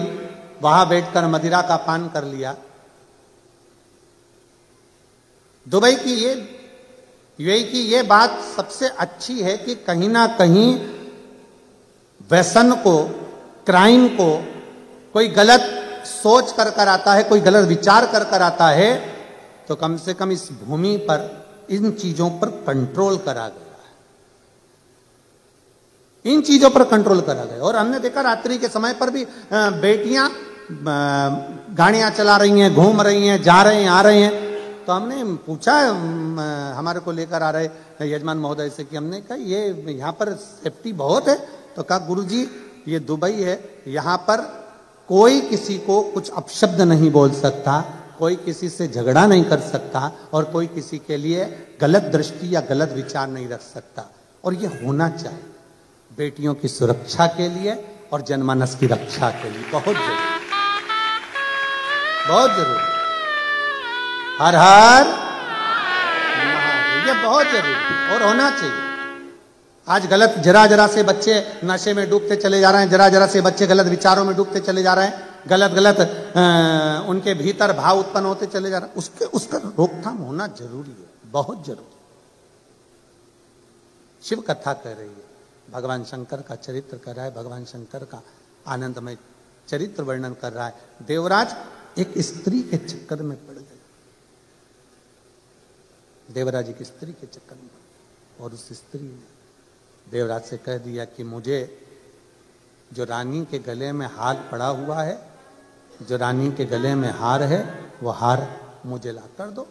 वहां बैठकर मदिरा का पान कर लिया। दुबई की ये, यूएई की ये बात सबसे अच्छी है कि कहीं ना कहीं व्यसन को, क्राइम को कोई गलत सोच कर आता है, कोई गलत विचार कर आता है, तो कम से कम इस भूमि पर इन चीजों पर कंट्रोल करा गया है, इन चीजों पर कंट्रोल करा गया। और हमने देखा रात्रि के समय पर भी बेटियां गाड़ियां चला रही हैं, घूम रही हैं, जा रहे हैं, आ रहे हैं। तो हमने पूछा, हमारे को लेकर आ रहे यजमान महोदय से कि हमने कहा ये यहाँ पर सेफ्टी बहुत है। तो कहा गुरुजी ये दुबई है, यहाँ पर कोई किसी को कुछ अपशब्द नहीं बोल सकता, कोई किसी से झगड़ा नहीं कर सकता और कोई किसी के लिए गलत दृष्टि या गलत विचार नहीं रख सकता। और ये होना चाहिए बेटियों की सुरक्षा के लिए और जनमानस की रक्षा के लिए। बहुत जरूरी, बहुत जरूरी। हर हर ये बहुत जरूरी और होना चाहिए। आज गलत जरा जरा से बच्चे नशे में डूबते चले जा रहे हैं, जरा जरा से बच्चे गलत विचारों में डूबते चले जा रहे हैं, गलत गलत उनके भीतर भाव उत्पन्न होते चले जा रहे हैं। उसका रोकथाम होना जरूरी है, बहुत जरूरी। शिव कथा कह रही है, भगवान शंकर का चरित्र कर रहा है, भगवान शंकर का आनंदमय चरित्र वर्णन कर रहा है। देवराज एक स्त्री के चक्कर में पड़ गए, देवराज एक स्त्री के चक्कर में पड़ गए और उस स्त्री ने देवराज से कह दिया कि मुझे जो रानी के गले में हार पड़ा हुआ है, जो रानी के गले में हार है, वो हार मुझे ला कर दो।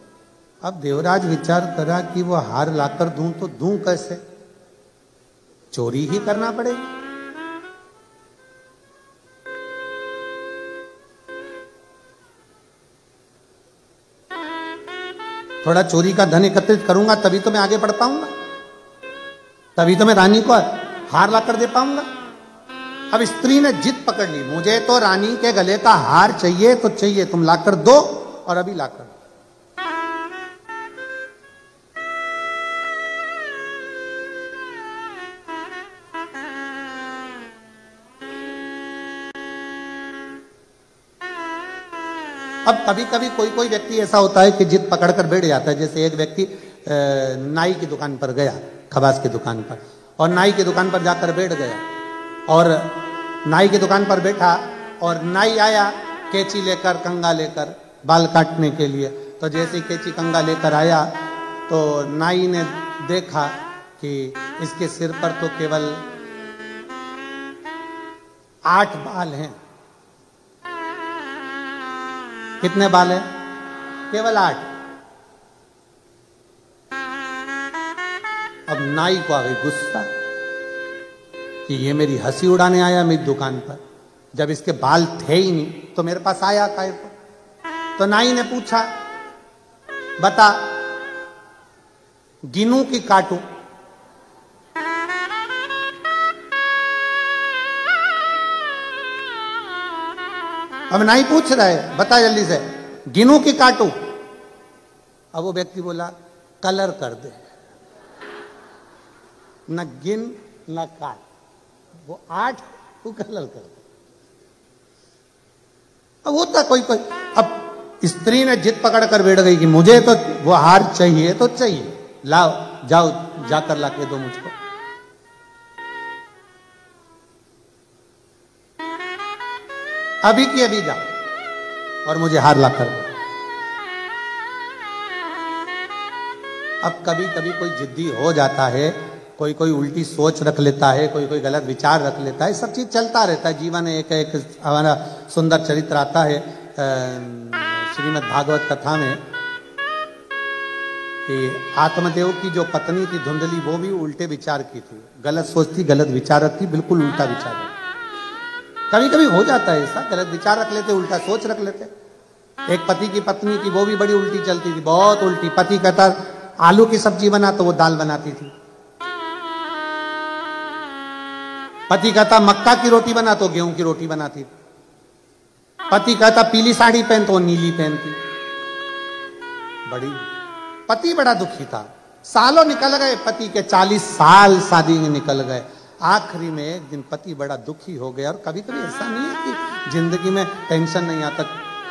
अब देवराज विचार करा कि वो हार लाकर दूं तो दूं कैसे, चोरी ही करना पड़ेगा। थोड़ा चोरी का धन एकत्रित करूंगा तभी तो मैं आगे बढ़ पाऊंगा, तभी तो मैं रानी को हार लाकर दे पाऊंगा। अब स्त्री ने जिद पकड़ ली, मुझे तो रानी के गले का हार चाहिए तो चाहिए, तुम लाकर दो और अभी लाकर दो। अब कभी कभी कोई कोई व्यक्ति ऐसा होता है कि जिद पकड़कर बैठ जाता है। जैसे एक व्यक्ति नाई की दुकान पर गया, खबास की दुकान पर, और नाई की दुकान पर जाकर बैठ गया और नाई की दुकान पर बैठा और नाई आया कैंची लेकर, कंघा लेकर बाल काटने के लिए। तो जैसे कैंची कंघा लेकर आया तो नाई ने देखा कि इसके सिर पर तो केवल 8 बाल हैं। कितने बाल हैं? केवल 8। अब नाई को आ गई गुस्सा कि ये मेरी हंसी उड़ाने आया मेरी दुकान पर, जब इसके बाल थे ही नहीं तो मेरे पास आया काहे को। तो नाई ने पूछा, बता गिनूं कि काटूं? अब नहीं पूछ रहे, बता जल्दी से, गिनूं कि काटूं? अब वो व्यक्ति बोला कलर कर दे, न गिन न काट, वो 8 तू कलर कर दे। अब होता कोई कोई, अब स्त्री ने जिद पकड़ कर बैठ गई कि मुझे तो वो हार चाहिए तो चाहिए, लाओ जाओ जाकर लाके दो मुझको। अभी की अभी जाओ और मुझे हार ला कर दो। अब कभी कभी कोई जिद्दी हो जाता है, कोई कोई उल्टी सोच रख लेता है, कोई कोई गलत विचार रख लेता है, सब चीज चलता रहता है जीवन में। एक हमारा सुंदर चरित्र आता है श्रीमद् भागवत कथा में कि आत्मदेव की जो पत्नी थी धुंधली, वो भी उल्टे विचार की थी, गलत सोचती, गलत विचार रखती, बिल्कुल उल्टा विचार रखती। कभी कभी हो जाता है ऐसा, गलत विचार रख लेते, उल्टा सोच रख लेते। एक पति की पत्नी थी, वो भी बड़ी उल्टी चलती थी, बहुत उल्टी। पति कहता आलू की सब्जी बना तो वो दाल बनाती थी, पति कहता मक्का की रोटी बना तो गेहूं की रोटी बनाती थी, पति कहता पीली साड़ी पहन तो वो नीली पहनती। बड़ी पति बड़ा दुखी था, सालों निकल गए, पति के 40 साल शादी में निकल गए। आखिरी में एक दिन पति बड़ा दुखी हो गया। और कभी कभी ऐसा नहीं है कि जिंदगी में टेंशन नहीं आता,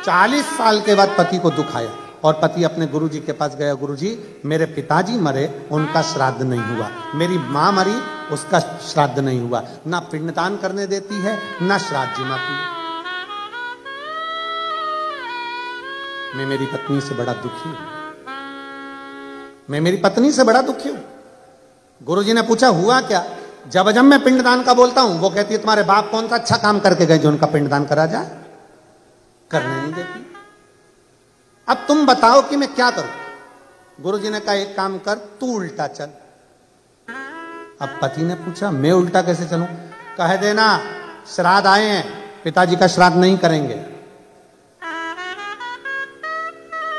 40 साल के बाद पति को दुख आया और पति अपने गुरुजी के पास गया, गुरुजी मेरे पिताजी मरे, उनका श्राद्ध नहीं हुआ, मेरी मां मरी, उसका श्राद्ध नहीं हुआ, ना पिंडदान करने देती है ना श्राद्ध जिमाती है, मैं मेरी पत्नी से बड़ा दुखी हूं, मैं मेरी पत्नी से बड़ा दुखी हूं। गुरुजी ने पूछा हुआ क्या? जब जब मैं पिंडदान का बोलता हूं वो कहती है तुम्हारे बाप कौन सा अच्छा काम करके गए जो उनका पिंडदान करा जाए, करने नहीं देती। अब तुम बताओ कि मैं क्या करूं? गुरुजी ने कहा एक काम कर, तू उल्टा चल। अब पति ने पूछा मैं उल्टा कैसे चलूं? कह देना श्राद्ध आए हैं, पिताजी का श्राद्ध नहीं करेंगे,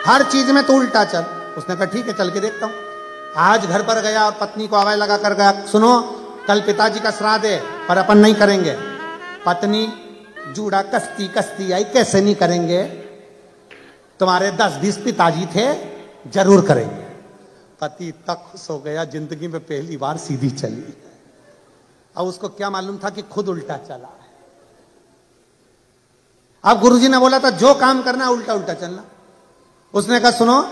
हर चीज में तो उल्टा चल। उसने कहा ठीक है चल के देखता हूं। आज घर पर गया और पत्नी को आवाज लगा कर गया, सुनो कल पिताजी का श्राद्ध है पर अपन नहीं करेंगे। पत्नी जूड़ा कसती कसती आई, कैसे नहीं करेंगे, तुम्हारे 10-20 पिताजी थे, जरूर करेंगे। पति तक खुश हो गया, जिंदगी में पहली बार सीधी चली। अब उसको क्या मालूम था कि खुद उल्टा चला है। अब गुरुजी ने बोला था जो काम करना उल्टा उल्टा चलना। उसने कहा सुनो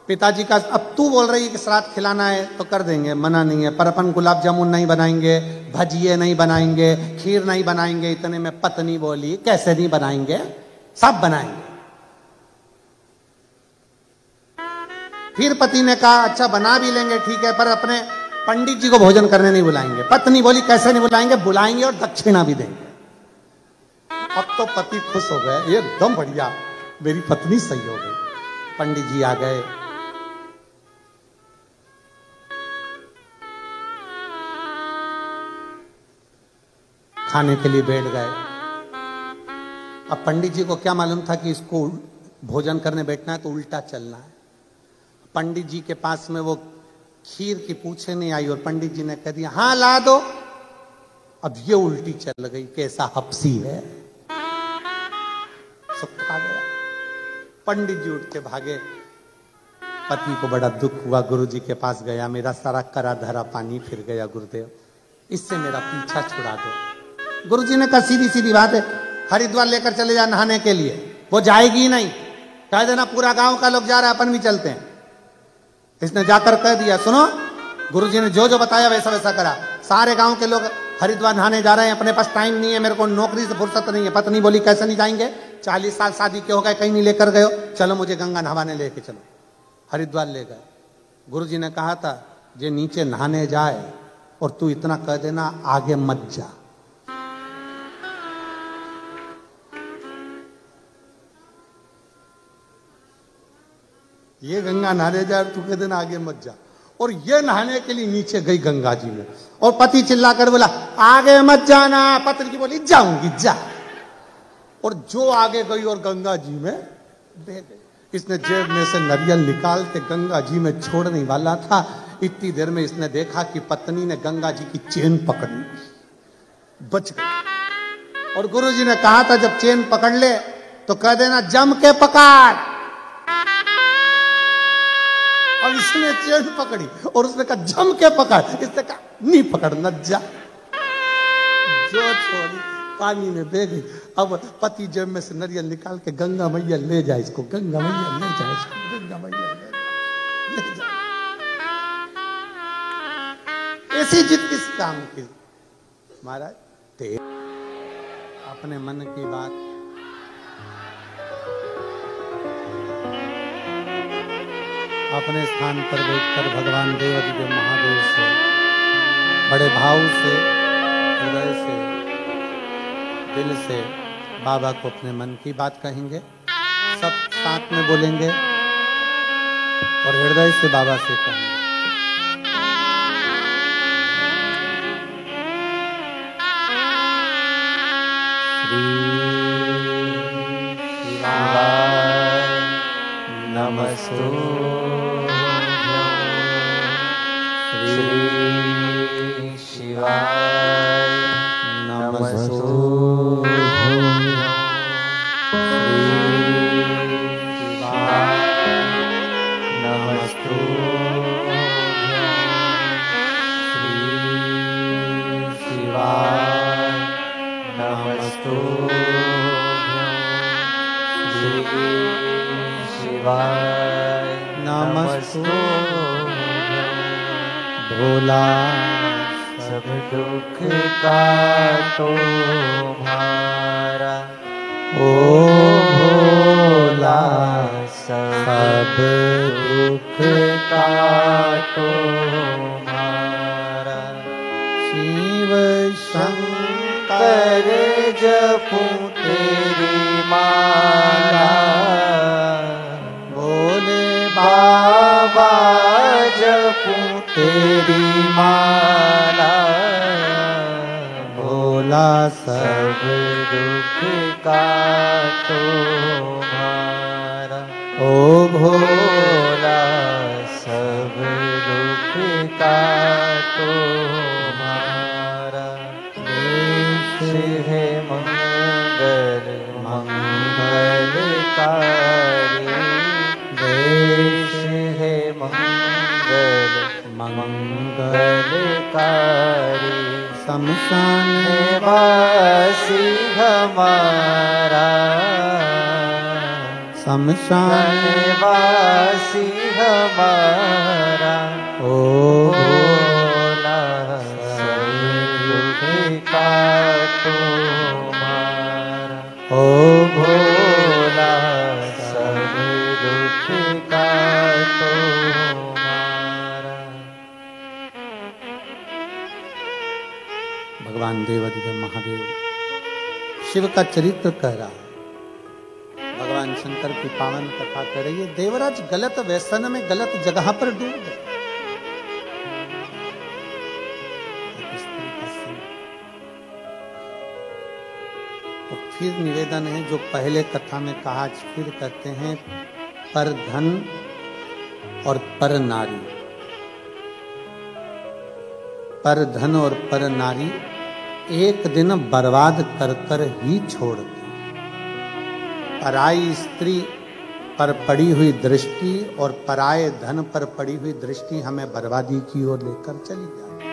पिताजी का, अब तू बोल रही है कि श्राद्ध खिलाना है तो कर देंगे, मना नहीं है, पर अपन गुलाब जामुन नहीं बनाएंगे, भजिए नहीं बनाएंगे, खीर नहीं बनाएंगे। इतने में पत्नी बोली कैसे नहीं बनाएंगे, सब बनाएंगे। फिर पति ने कहा अच्छा बना भी लेंगे ठीक है, पर अपने पंडित जी को भोजन करने नहीं बुलाएंगे। पत्नी बोली कैसे नहीं बुलाएंगे, बुलाएंगे और दक्षिणा भी देंगे। अब तो पति खुश हो गए, एकदम बढ़िया, मेरी पत्नी सही हो गई। पंडित जी आ गए, खाने के लिए बैठ गए। अब पंडित जी को क्या मालूम था कि इसको भोजन करने बैठना है तो उल्टा चलना है। पंडित जी के पास में वो खीर की पूछे नहीं आई और पंडित जी ने कह दिया हाँ ला दो। अब ये उल्टी चल गई, कैसा हपसी है, सब खा गया। पंडित जी उठ के भागे। पति को बड़ा दुख हुआ, गुरुजी के पास गया, मेरा सारा करा धरा पानी फिर गया गुरुदेव, इससे मेरा पीछा छुड़ा दो। गुरुजी ने कहा सीधी सीधी बात है, हरिद्वार लेकर चले जा नहाने के लिए, वो जाएगी ही नहीं, कह देना पूरा गांव का लोग जा रहा है अपन भी चलते हैं। इसने जाकर कह दिया सुनो गुरुजी ने जो जो बताया वैसा वैसा करा, सारे गांव के लोग हरिद्वार नहाने जा रहे हैं, अपने पास टाइम नहीं है, मेरे को नौकरी से फुर्सत नहीं है। पत्नी बोली कैसे नहीं जाएंगे, 40 साल शादी के हो गए, कहीं नहीं लेकर गए हो, चलो मुझे गंगा नहाने लेके चलो। हरिद्वार ले गए। गुरुजी ने कहा था जे नीचे नहाने जाए और तू इतना कह देना आगे मत जा। ये गंगा नहाने जाए तू कह देना आगे मत जा, और ये नहाने के लिए नीचे गई गंगा जी में, और पति चिल्लाकर बोला आगे मत जाना। पत्नी की बोली जाऊंगी जा, और जो आगे गई और गंगा जी में बह गई। इसने जेब में से नारियल निकाल के गंगा जी में छोड़ने वाला था, इतनी देर में इसने देखा कि पत्नी ने गंगा जी की चेन पकड़ी, बच गई। और गुरुजी ने कहा था जब चेन पकड़ ले तो कह देना जम के पकड़। और इसने चेन पकड़ी और उसने कहा जम के पकड़, इसने कहा नहीं पकड़ना जा। जो छोड़ी पानी में बह गई। अब पति जेब में से नरियल निकाल के गंगा मैया ले जाए इसको, गंगा मैया ले जाए इसको, गंगा मैया ले जाए। ऐसी जिद किस काम की महाराज? अपने मन की बात अपने स्थान पर बैठकर भगवान देवाधिदेव महादेव से बड़े भाव से, हृदय से, दिल से बाबा को अपने मन की बात कहेंगे। सब साथ में बोलेंगे और हृदय से बाबा से कहेंगे। शिवाय नमस्तुभ्यं, श्री शिवाय नमस्तुभ्यं, श्री शिवाय नमस्तुभ्यं, श्री शिवाय नमस्तुभ्यं। भोला सब दुख का तुम्हारा, ओ भोला सब दुख का तुम्हारा। शिव शंकर जपूं तेरी माला, भोले बाबा जपूं तेरी माला। भोला सब दुख का तुम्हारा, ओ भोला सब दुख का तुम्हारा। देश है मंगल मंगलकारी, देश है मंगल मंगलकारी। शमशान है वासी हमारा, शमशान वासी हमारा। ओ भोला सब दुख का तुम्हारा, ओ भोला सब दुख का तुम्हारा। भगवान देवाधिदेव महादेव शिव का चरित्र कह रहा है। भगवान शंकर की पावन कथा कह रही है। देवराज गलत व्यसन में गलत जगह पर डूब गए। तो फिर निवेदन है जो पहले कथा में कहा, फिर कहते हैं, पर धन और पर नारी, पर धन और पर नारी एक दिन बर्बाद कर कर ही छोड़ती। पराई स्त्री पर पड़ी हुई दृष्टि और पराये धन पर पड़ी हुई दृष्टि हमें बर्बादी की ओर लेकर चली जाती।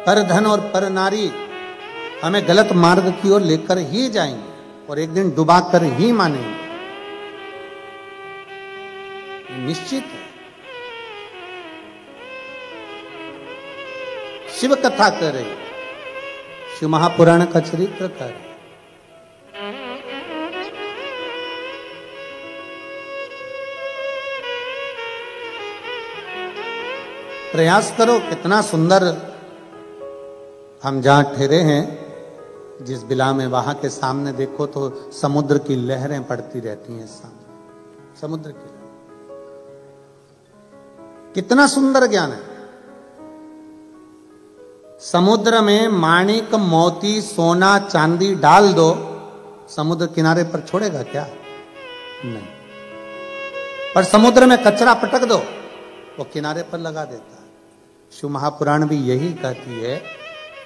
पर धन और पर नारी हमें गलत मार्ग की ओर लेकर ही जाएंगे और एक दिन डुबा कर ही मानेंगे, निश्चित है। शिव कथा कर रही, शिव महापुराण का चरित्र कर रही। प्रयास करो, कितना सुंदर हम जहां ठहरे हैं, जिस बिला में, वहां के सामने देखो तो समुद्र की लहरें पड़ती रहती हैं सामने, समुद्र की। कितना सुंदर ज्ञान है। समुद्र में माणिक मोती सोना चांदी डाल दो, समुद्र किनारे पर छोड़ेगा क्या? नहीं। पर समुद्र में कचरा पटक दो, वो किनारे पर लगा देता है। शिव महापुराण भी यही कहती है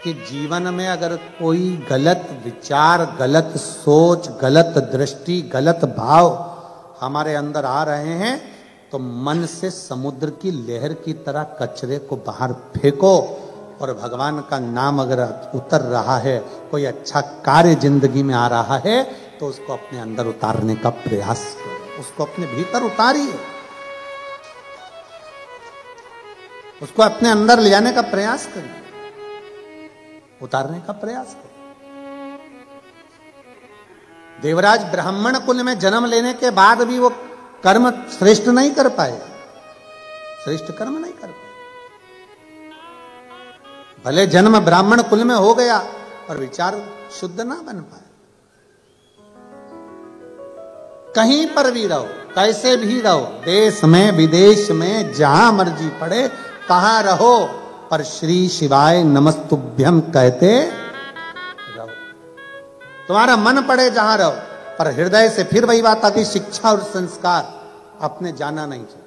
कि जीवन में अगर कोई गलत विचार, गलत सोच, गलत दृष्टि, गलत भाव हमारे अंदर आ रहे हैं तो मन से समुद्र की लहर की तरह कचरे को बाहर फेंको और भगवान का नाम अगर उतर रहा है, कोई अच्छा कार्य जिंदगी में आ रहा है तो उसको अपने अंदर उतारने का प्रयास करो, उसको अपने भीतर उतारिए, उसको अपने अंदर ले जाने का प्रयास करिए, उतारने का प्रयास करो। देवराज ब्राह्मण कुल में जन्म लेने के बाद भी वो कर्म श्रेष्ठ नहीं कर पाए, श्रेष्ठ कर्म नहीं कर पाए। भले जन्म ब्राह्मण कुल में हो गया पर विचार शुद्ध ना बन पाए। कहीं पर भी रहो, कैसे भी रहो, देश में विदेश में जहां मर्जी पड़े, कहां रहो, पर श्री शिवाय नमस्तुभ्यम कहते रहो। तुम्हारा मन पड़े जहां रहो, पर हृदय से फिर वही बात आती, शिक्षा और संस्कार अपने जाना नहीं चाहिए।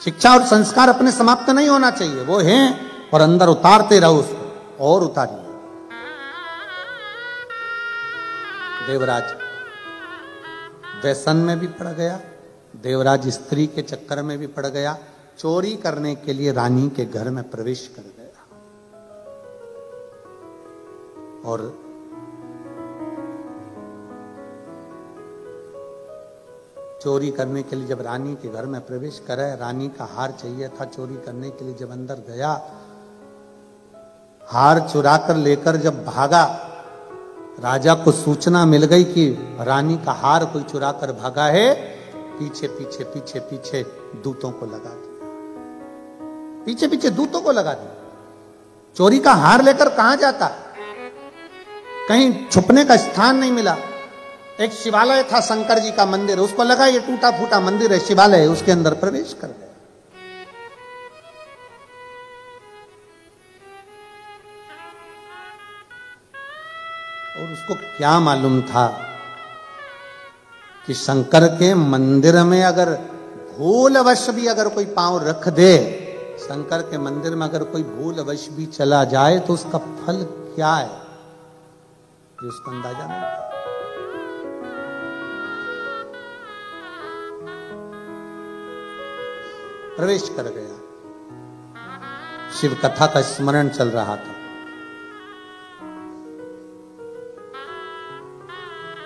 शिक्षा और संस्कार अपने समाप्त नहीं होना चाहिए, वो हैं और अंदर उतारते रहो उसको और उतारिए। देवराज व्यसन में भी पड़ गया, देवराज स्त्री के चक्कर में भी पड़ गया, चोरी करने के लिए रानी के घर में प्रवेश कर गया और चोरी करने के लिए जब रानी के घर में प्रवेश करे, रानी का हार चाहिए था चोरी करने के लिए, जब अंदर गया हार चुरा कर लेकर जब भागा, राजा को सूचना मिल गई कि रानी का हार कोई चुरा कर भागा है, पीछे पीछे पीछे पीछे दूतों को लगा दिया, पीछे पीछे दूतों को लगा दिया। चोरी का हार लेकर कहां जाता, कहीं छुपने का स्थान नहीं मिला। एक शिवालय था, शंकर जी का मंदिर, उसको लगा ये टूटा फूटा मंदिर है, शिवालय है, उसके अंदर प्रवेश कर गया। और उसको क्या मालूम था कि शंकर के मंदिर में अगर भूलवश भी अगर कोई पांव रख दे, शंकर के मंदिर में अगर कोई भूलवश भी चला जाए तो उसका फल क्या है, ये उसको अंदाजा नहीं था। प्रवेश कर गया, शिव कथा का स्मरण चल रहा था।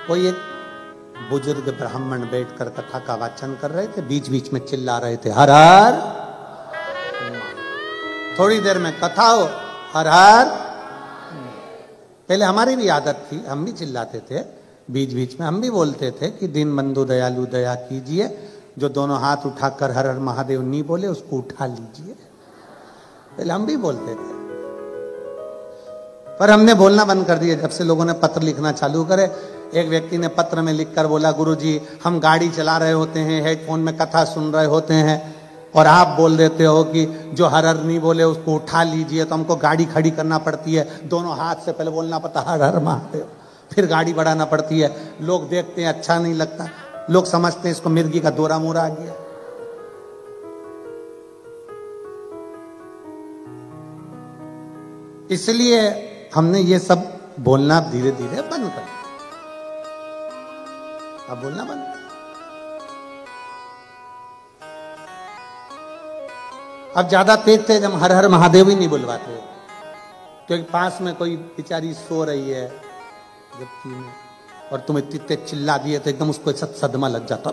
कोई एक बुजुर्ग ब्राह्मण बैठकर कथा का वाचन कर रहे थे, बीच बीच में चिल्ला रहे थे हर हर। थोड़ी देर में कथा हो हर हर। पहले हमारी भी आदत थी, हम भी चिल्लाते थे, बीच बीच में हम भी बोलते थे कि दीन बंधु दयालु दया कीजिए, जो दोनों हाथ उठाकर हर हर महादेव नहीं बोले उसको उठा लीजिए, पहले हम भी बोलते थे। पर हमने बोलना बंद कर दिया जब से लोगों ने पत्र लिखना चालू करे। एक व्यक्ति ने पत्र में लिखकर बोला, गुरुजी हम गाड़ी चला रहे होते हैं, हेडफोन में कथा सुन रहे होते हैं और आप बोल देते हो कि जो हर हर नहीं बोले उसको उठा लीजिए, तो हमको गाड़ी खड़ी करना पड़ती है, दोनों हाथ से पहले बोलना पड़ता हर हर महादेव, फिर गाड़ी बढ़ाना पड़ती है। लोग देखते हैं अच्छा नहीं लगता, लोग समझते हैं इसको मिर्गी का दौरा मोरा आ गया। इसलिए हमने ये सब बोलना धीरे धीरे बंद कर दिया। अब बोलना बंद। अब ज्यादा तेज तेज हम हर हर महादेव ही नहीं बुलवाते, क्योंकि पास में कोई बेचारी सो रही है जबकि में, और तुम इतने तेज चिल्ला दिए तो एकदम उसको सब सदमा लग जाता।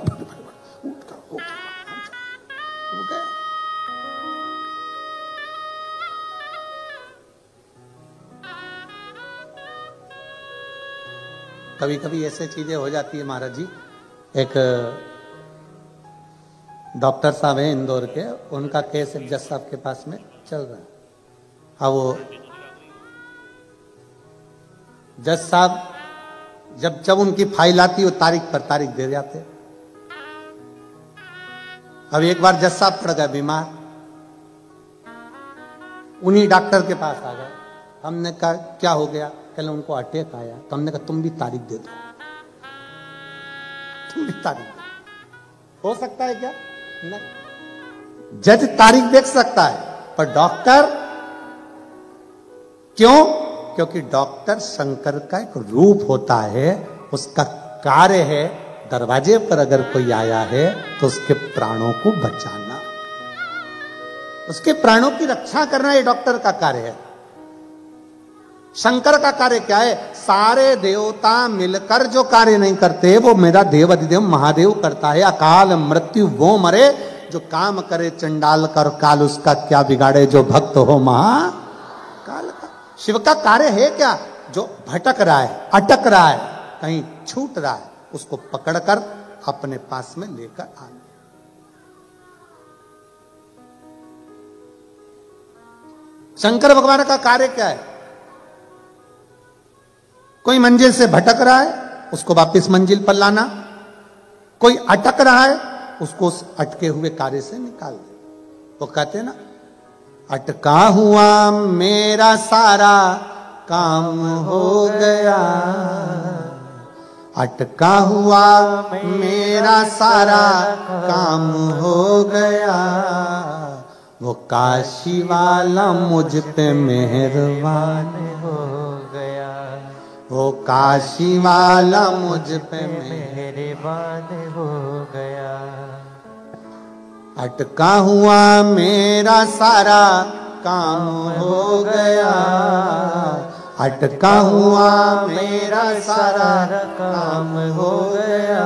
कभी कभी ऐसे चीजें हो जाती है महाराज जी। एक डॉक्टर साहब हैं इंदौर के, उनका केस एक जज साहब के पास में चल रहा है। अब वो जज साहब जब उनकी फाइल आती है वो तारीख पर तारीख दे जाते। अब एक बार जज साहब पड़ गए बीमार, उन्हीं डॉक्टर के पास आ गए। हमने कहा क्या हो गया, कहले उनको अटैक आया। तो हमने कहा तुम भी तारीख दे दो, तुम भी तारीख दो। हो सकता है क्या? नहीं, जज तारीख देख सकता है पर डॉक्टर क्यों? क्योंकि डॉक्टर शंकर का एक रूप होता है, उसका कार्य है दरवाजे पर अगर कोई आया है तो उसके प्राणों को बचाना, उसके प्राणों की रक्षा करना, ये डॉक्टर का कार्य है। शंकर का कार्य क्या है? सारे देवता मिलकर जो कार्य नहीं करते वो मेरा देव अधिदेव महादेव करता है। अकाल मृत्यु वो मरे जो काम करे चंडाल कर, काल उसका क्या बिगाड़े जो भक्त हो महाकाल का। शिव का कार्य है क्या? जो भटक रहा है, अटक रहा है, कहीं छूट रहा है, उसको पकड़कर अपने पास में लेकर आना। शंकर भगवान का कार्य क्या है? कोई मंजिल से भटक रहा है, उसको वापस मंजिल पर लाना। कोई अटक रहा है, उसको उस अटके हुए कार्य से निकाल दे। वो कहते हैं ना, अटका हुआ मेरा सारा काम हो गया, अटका हुआ मेरा सारा काम हो गया, वो काशी वाला मुझ पे मेहरबान हो गया, वो काशी वाला मुझ पे मेहरबान हो गया। अटका हुआ मेरा सारा काम हो गया, अटका हुआ मेरा सारा काम हो गया,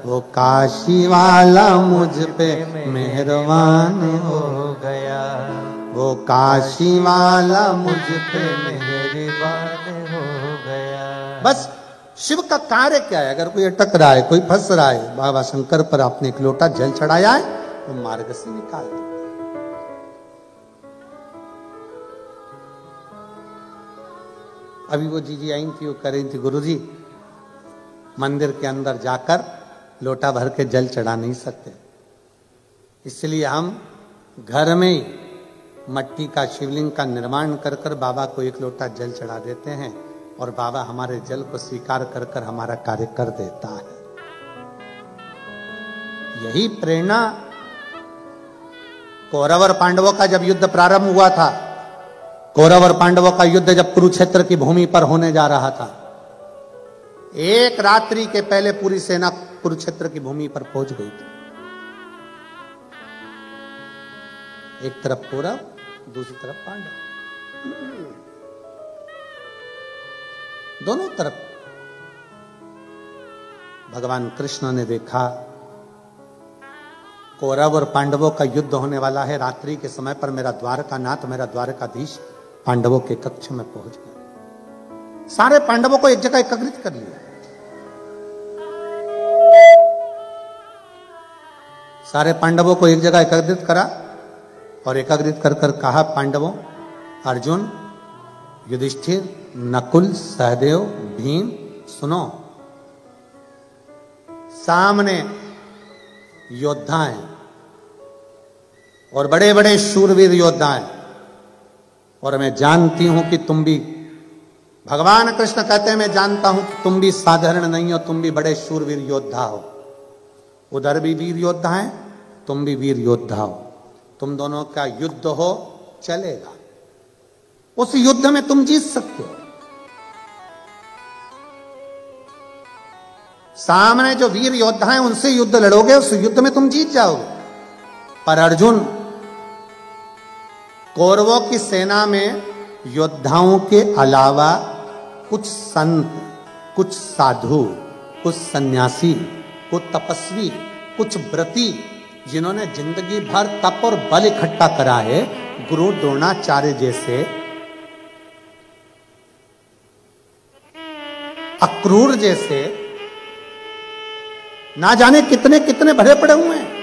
वो काशी वाला मुझ पे मेहरबान हो गया, वो काशी वाला मुझ पे मेहरबान हो गया। बस शिव का कार्य क्या है? अगर कोई अटक रहा है, कोई फंस रहा है, बाबा शंकर पर आपने एक लोटा जल चढ़ाया है, वो मार्ग से निकाल दे। अभी वो जीजी आई थी, वो कह रही थी, गुरुजी मंदिर के अंदर जाकर लोटा भर के जल चढ़ा नहीं सकते, इसलिए हम घर में ही मट्टी का शिवलिंग का निर्माण कर कर बाबा को एक लोटा जल चढ़ा देते हैं और बाबा हमारे जल को स्वीकार कर कर हमारा कार्य कर देता है। यही प्रेरणा कौरव और पांडवों का जब युद्ध प्रारंभ हुआ था, कौरव और पांडवों का युद्ध जब कुरुक्षेत्र की भूमि पर होने जा रहा था, एक रात्रि के पहले पूरी सेना कुरुक्षेत्र की भूमि पर पहुंच गई थी। एक तरफ कौरव, दूसरी तरफ पांडव, दोनों तरफ। भगवान कृष्ण ने देखा कौरव और पांडवों का युद्ध होने वाला है, रात्रि के समय पर मेरा द्वारकानाथ, मेरा द्वारकाधीश पांडवों के कक्ष में पहुंच गए। सारे पांडवों को एक जगह एकत्रित कर लिया, सारे पांडवों को एक जगह एकत्रित करा और एकत्रित कर कर कहा, पांडवों, अर्जुन, युधिष्ठिर, नकुल, सहदेव, भीम, सुनो, सामने योद्धा हैं और बड़े बड़े शूरवीर योद्धा हैं, और मैं जानती हूं कि तुम भी, भगवान कृष्ण कहते हैं, मैं जानता हूं कि तुम भी साधारण नहीं हो, तुम भी बड़े शूरवीर योद्धा हो। उधर भी वीर योद्धा हैं, तुम भी वीर योद्धा हो, तुम दोनों का युद्ध हो चलेगा, उस युद्ध में तुम जीत सकते हो। सामने जो वीर योद्धा हैं उनसे युद्ध लड़ोगे, उस युद्ध में तुम जीत जाओगे। पर अर्जुन, कौरवों की सेना में योद्धाओं के अलावा कुछ संत, कुछ साधु, कुछ सन्यासी, कुछ तपस्वी, कुछ व्रती, जिन्होंने जिंदगी भर तप और बल इकट्ठा करा है, गुरु द्रोणाचार्य जैसे, अक्रूर जैसे, ना जाने कितने कितने भरे पड़े हुए हैं।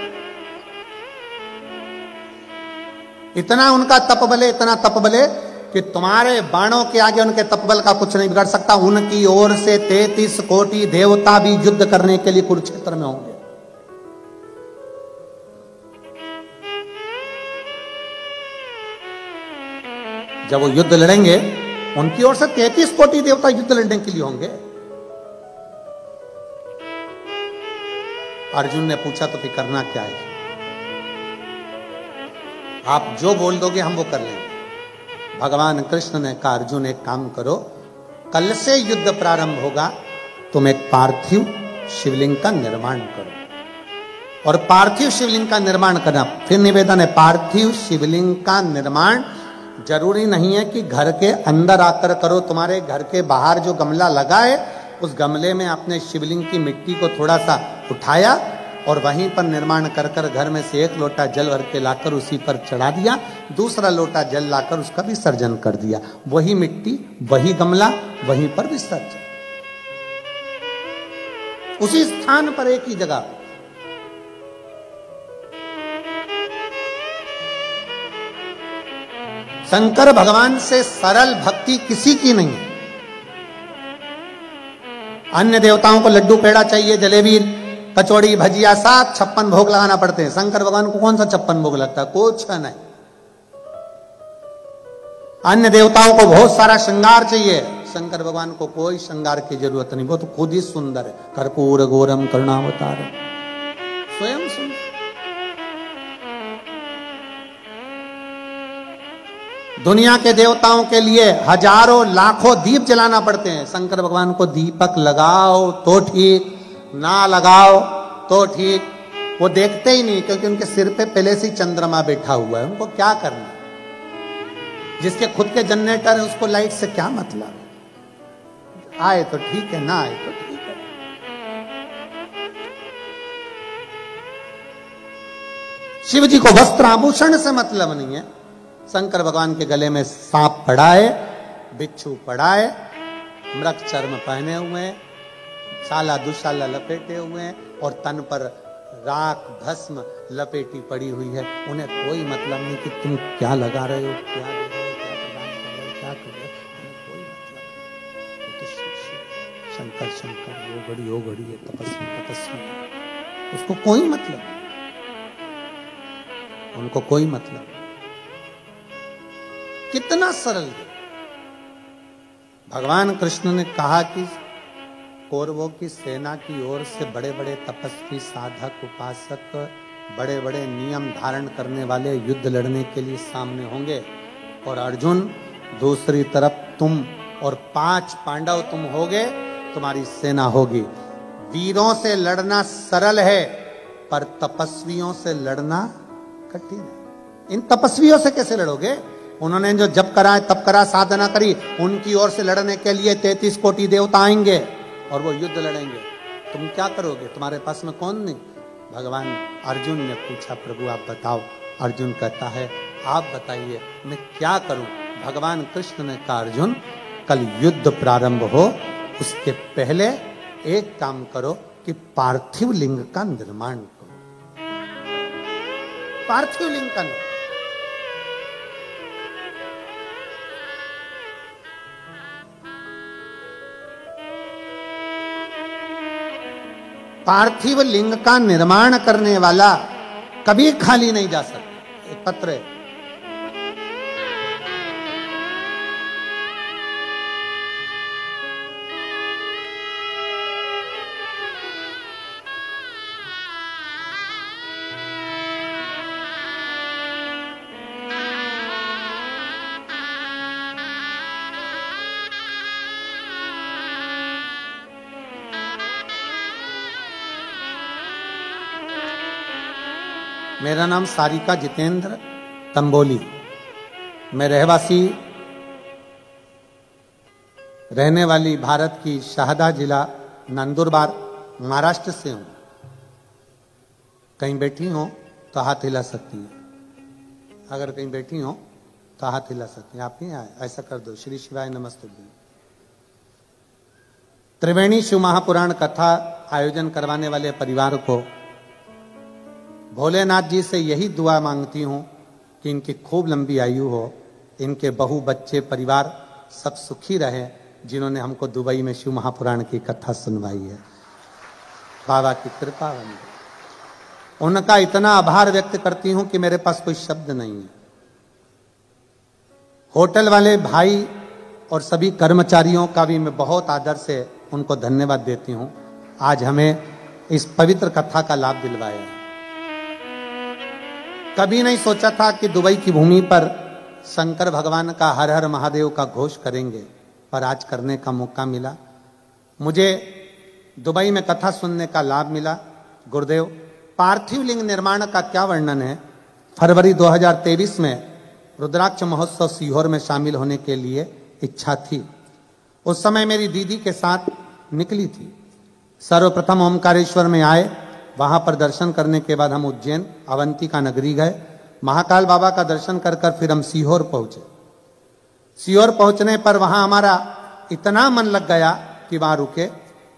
इतना उनका तप बले, इतना तप बले कि तुम्हारे बाणों के आगे उनके तपबल का कुछ नहीं बिगड़ सकता। उनकी ओर से 33 कोटि देवता भी युद्ध करने के लिए कुरुक्षेत्र में होंगे। जब वो युद्ध लड़ेंगे, उनकी ओर से 33 कोटि देवता युद्ध लड़ने के लिए होंगे। अर्जुन ने पूछा, तो फिर करना क्या है? आप जो बोल दोगे हम वो कर लेंगे। भगवान कृष्ण ने कहा अर्जुन एक काम करो, कल से युद्ध प्रारंभ होगा, तुम एक पार्थिव शिवलिंग का निर्माण करो। और पार्थिव शिवलिंग का निर्माण करना, फिर निवेदन है, पार्थिव शिवलिंग का निर्माण जरूरी नहीं है कि घर के अंदर आकर करो। तुम्हारे घर के बाहर जो गमला लगा है उस गमले में आपने शिवलिंग की मिट्टी को थोड़ा सा उठाया और वहीं पर निर्माण कर कर घर में से एक लोटा जल भर के लाकर उसी पर चढ़ा दिया, दूसरा लोटा जल लाकर उसका विसर्जन कर दिया। वही मिट्टी, वही गमला, वहीं पर विसर्जन, उसी स्थान पर एक ही जगह। शंकर भगवान से सरल भक्ति किसी की नहीं है। अन्य देवताओं को लड्डू पेड़ा चाहिए, जलेबी कचौड़ी भजिया 56 भोग लगाना पड़ते हैं। शंकर भगवान को कौन सा 56 भोग लगता है? कुछ नहीं। अन्य देवताओं को बहुत सारा श्रृंगार चाहिए, शंकर भगवान को कोई श्रृंगार की जरूरत नहीं, वो तो खुद ही सुंदर है। कर्पूर गौरम करुणावतारम, स्वयं सुंदर। दुनिया के देवताओं के लिए हजारों लाखों दीप जलाना पड़ते हैं, शंकर भगवान को दीपक लगाओ तो ठीक, ना लगाओ तो ठीक, वो देखते ही नहीं, क्योंकि उनके सिर पे पहले से चंद्रमा बैठा हुआ है। उनको क्या करना, जिसके खुद के जनरेटर है उसको लाइट से क्या मतलब, आए तो ठीक है, ना आए तो ठीक है। शिव जी को वस्त्र आभूषण से मतलब नहीं है। शंकर भगवान के गले में सांप पड़ा है, बिच्छू पड़ा है, मृग चर्म पहने हुए हैं, साला दुशाला लपेटे हुए हैं और तन पर राख भस्म लपेटी पड़ी हुई है। उन्हें कोई मतलब नहीं कि तुम क्या लगा रहे हो, क्या दे रहे हो, क्या प्रदान कर रहे हो, क्या कर रहे हो, कोई मतलब नहीं। तो शंकर शंकर, वो घड़ी है, तपस्वी तपस्वी, उसको कोई मतलब नहीं, उनको कोई मतलब नहीं। कितना सरल है। भगवान कृष्ण ने कहा कि कौरवों की सेना की ओर से बड़े बड़े तपस्वी, साधक, उपासक, बड़े बड़े नियम धारण करने वाले युद्ध लड़ने के लिए सामने होंगे, और अर्जुन दूसरी तरफ तुम और 5 पांडव तुम होगे, तुम्हारी सेना होगी। वीरों से लड़ना सरल है, पर तपस्वियों से लड़ना कठिन है। इन तपस्वियों से कैसे लड़ोगे? उन्होंने जो जप करा, तप करा, साधना करी, उनकी ओर से लड़ने के लिए 33 कोटि देवता आएंगे और वो युद्ध लड़ेंगे। तुम क्या करोगे? तुम्हारे पास में कौन नहीं? भगवान अर्जुन ने पूछा, प्रभु आप बताओ। अर्जुन कहता है, आप बताइए मैं क्या करूं? भगवान कृष्ण ने कहा, अर्जुन कल युद्ध प्रारंभ हो, उसके पहले एक काम करो कि पार्थिव लिंग का निर्माण करो। पार्थिव लिंग का निर्माण, पार्थिव लिंग का निर्माण करने वाला कभी खाली नहीं जा सकता। एक पत्र है, मेरा नाम सारिका जितेंद्र तंबोली, मैं रहने वाली भारत की शाहदा जिला नंदुरबार महाराष्ट्र से हूं। कहीं बैठी हो तो हाथ हिला सकती है, अगर कहीं बैठी हो तो हाथ हिला सकती है। आप ही आए, ऐसा कर दो। श्री शिवाय नमस्ते। त्रिवेणी शिव महापुराण कथा आयोजन करवाने वाले परिवार को भोलेनाथ जी से यही दुआ मांगती हूं कि इनकी खूब लंबी आयु हो, इनके बहू बच्चे परिवार सब सुखी रहे, जिन्होंने हमको दुबई में शिव महापुराण की कथा सुनवाई है। बाबा की कृपा बनी, उनका इतना आभार व्यक्त करती हूं कि मेरे पास कोई शब्द नहीं है। होटल वाले भाई और सभी कर्मचारियों का भी मैं बहुत आदर से उनको धन्यवाद देती हूं, आज हमें इस पवित्र कथा का लाभ दिलवाया है। कभी नहीं सोचा था कि दुबई की भूमि पर शंकर भगवान का हर हर महादेव का घोष करेंगे, पर आज करने का मौका मिला। मुझे दुबई में कथा सुनने का लाभ मिला। गुरुदेव, पार्थिव लिंग निर्माण का क्या वर्णन है। फरवरी 2023 में रुद्राक्ष महोत्सव सीहोर में शामिल होने के लिए इच्छा थी। उस समय मेरी दीदी के साथ निकली थी। सर्वप्रथम ओमकारेश्वर में आए, वहां पर दर्शन करने के बाद हम उज्जैन अवंतिका नगरी गए। महाकाल बाबा का दर्शन कर फिर हम सीहोर पहुंचे। सीहोर पहुंचने पर वहां हमारा इतना मन लग गया कि वहां रुके।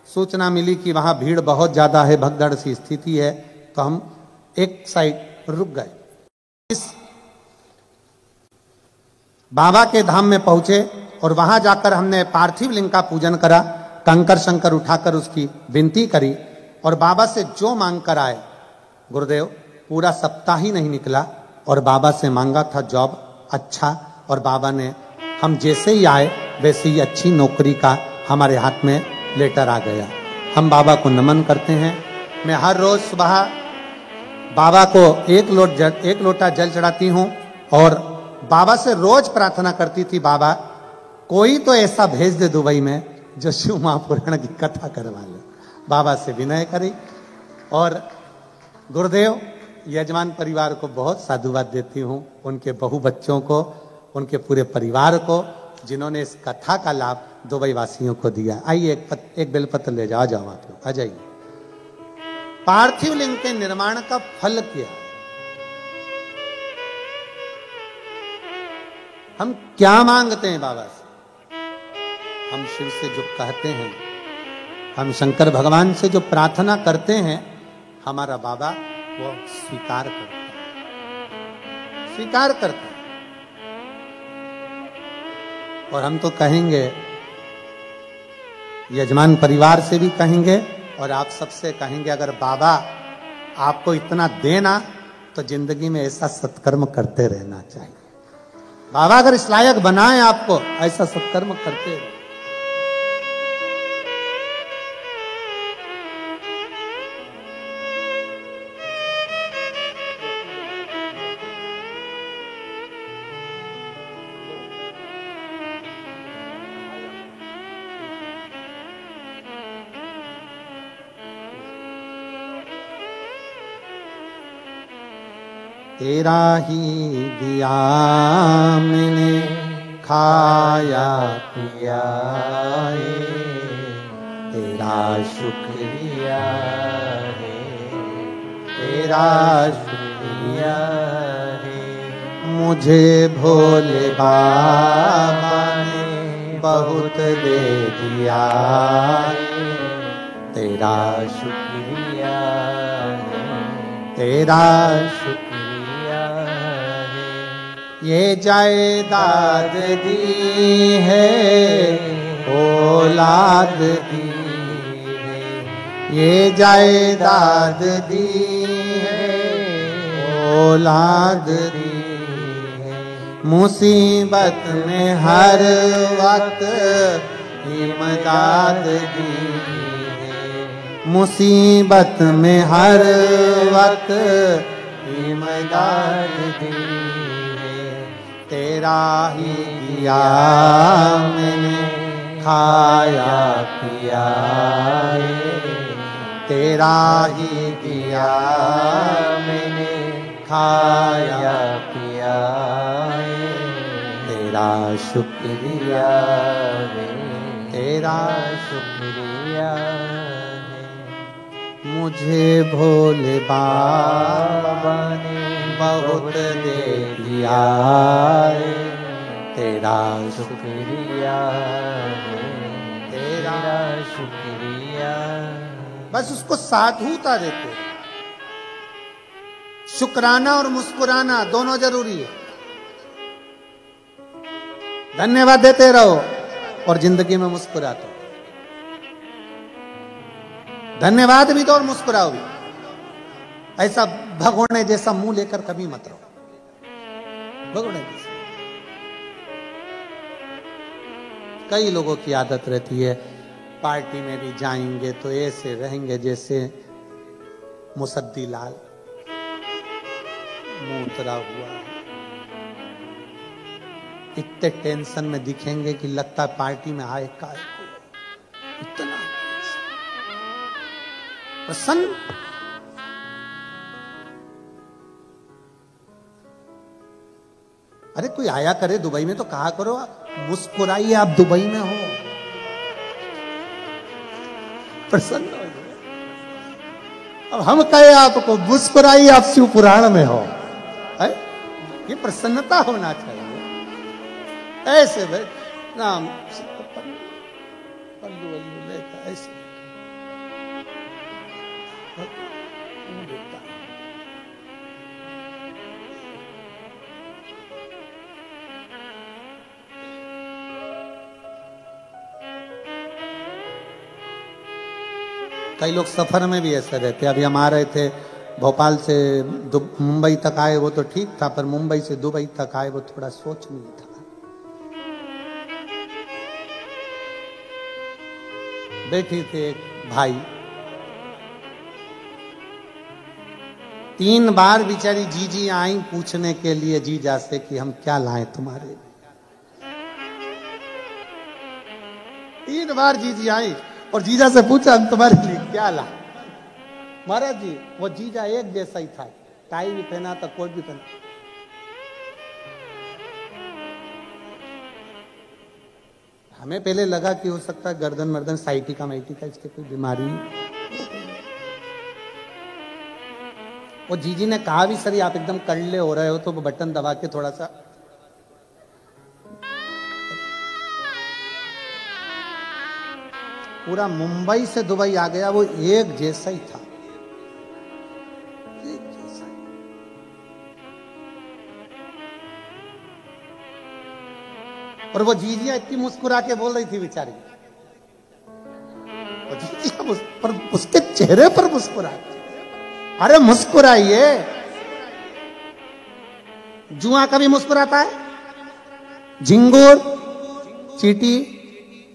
सूचना मिली कि वहां भीड़ बहुत ज्यादा है, भगदड़ सी स्थिति है, तो हम एक साइड रुक गए। इस बाबा के धाम में पहुंचे और वहां जाकर हमने पार्थिव लिंग का पूजन करा, कंकर शंकर उठाकर उसकी विनती करी और बाबा से जो मांग कर आए। गुरुदेव, पूरा सप्ताह ही नहीं निकला और बाबा से मांगा था जॉब अच्छा, और बाबा ने हम जैसे ही आए वैसे ही अच्छी नौकरी का हमारे हाथ में लेटर आ गया। हम बाबा को नमन करते हैं। मैं हर रोज सुबह बाबा को एक लोटा जल चढ़ाती हूँ और बाबा से रोज प्रार्थना करती थी, बाबा कोई तो ऐसा भेज दे दुबई में जो शिव महापुराण की कथा करवा ले। बाबा से विनय करी। और गुरुदेव, यजमान परिवार को बहुत साधुवाद देती हूँ, उनके बहु बच्चों को, उनके पूरे परिवार को, जिन्होंने इस कथा का लाभ दुबई वासियों को दिया। आइए एक बेलपत्र ले जाओ आप लोग, आ जाइए। पार्थिव लिंग के निर्माण का फल क्या? हम क्या मांगते हैं बाबा से? हम शिव से जो कहते हैं, हम शंकर भगवान से जो प्रार्थना करते हैं, हमारा बाबा वो स्वीकार करता है, स्वीकार करता है। और हम तो कहेंगे, यजमान परिवार से भी कहेंगे और आप सबसे कहेंगे, अगर बाबा आपको इतना देना तो जिंदगी में ऐसा सत्कर्म करते रहना चाहिए। बाबा अगर इस लायक बनाए आपको, ऐसा सत्कर्म करते रहो। तेरा ही दिया मैंने खाया पिया है, तेरा शुक्रिया है, तेरा शुक्रिया है। मुझे भोले बाबा ने बहुत दे दिया है, तेरा शुक्रिया है, तेरा शुक्रिया। ये जायदाद दी है, औलाद दी है, ये जायदाद दी है, औलाद दी है। मुसीबत में हर वक्त इमदाद दी है, मुसीबत में हर वक्त इमदाद दी है। तेरा ही दिया मैंने खाया पिया है, तेरा ही दिया मैंने खाया पिया है, तेरा शुक्रिया है, तेरा शुक्रिया है। मुझे भोले बाबा ने बहुत दे दिया है, तेरा शुक्रिया है, तेरा शुक्रिया। बस उसको साधुता देते। शुक्राना और मुस्कुराना दोनों जरूरी है। धन्यवाद देते रहो और जिंदगी में मुस्कुराते रहो। धन्यवाद भी दो और मुस्कुराओ भी। ऐसा भगोने जैसा मुंह लेकर कभी मत रहो, भगोने जैसा। कई लोगों की आदत रहती है, पार्टी में भी जाएंगे तो ऐसे रहेंगे जैसे मुसद्दी लाल। मुंह उतरा हुआ है। इतने टेंशन में दिखेंगे कि लगता है पार्टी में आए का इतना प्रसन्न। अरे कोई आया करे दुबई में तो कहा करो मुस्कुराइए, आप दुबई में हो, प्रसन्न हो। अब हम कहे आपको मुस्कुराइए, आप शिव पुराण में हो, है? ये प्रसन्नता होना चाहिए। ऐसे भाई राम पल्लू वल्लू लेकर ऐसे कई लोग सफर में भी ऐसे रहते। अभी हम आ रहे थे भोपाल से मुंबई तक आए, वो तो ठीक था, पर मुंबई से दुबई तक आए वो थोड़ा सोचनीय था। बैठी थे एक भाई, 3 बार बेचारी जीजी आई पूछने के लिए जीजा से कि हम क्या लाएं तुम्हारे लिए। 3 बार जीजी आई और जीजा से पूछा हम तुम्हारे लिए क्या लाएं। महाराज जी वो जीजा एक जैसा ही था, टाई भी पहना था, कोट भी पहना। हमें पहले लगा कि हो सकता है गर्दन मर्दन साइटिका माइटिका इसकी कोई बीमारी। वो जीजी ने कहा भी सर आप एकदम कड़ले हो रहे हो, तो वो बटन दबा के थोड़ा सा पूरा मुंबई से दुबई आ गया, वो एक जैसा ही था, एक जैसा। और वो जीजिया इतनी मुस्कुरा के बोल रही थी बेचारी, वो जीजिया पर उसके चेहरे पर मुस्कुरा, अरे मुस्कुराइए। जुआ कभी मुस्कुराता है? झिंगुर, चींटी,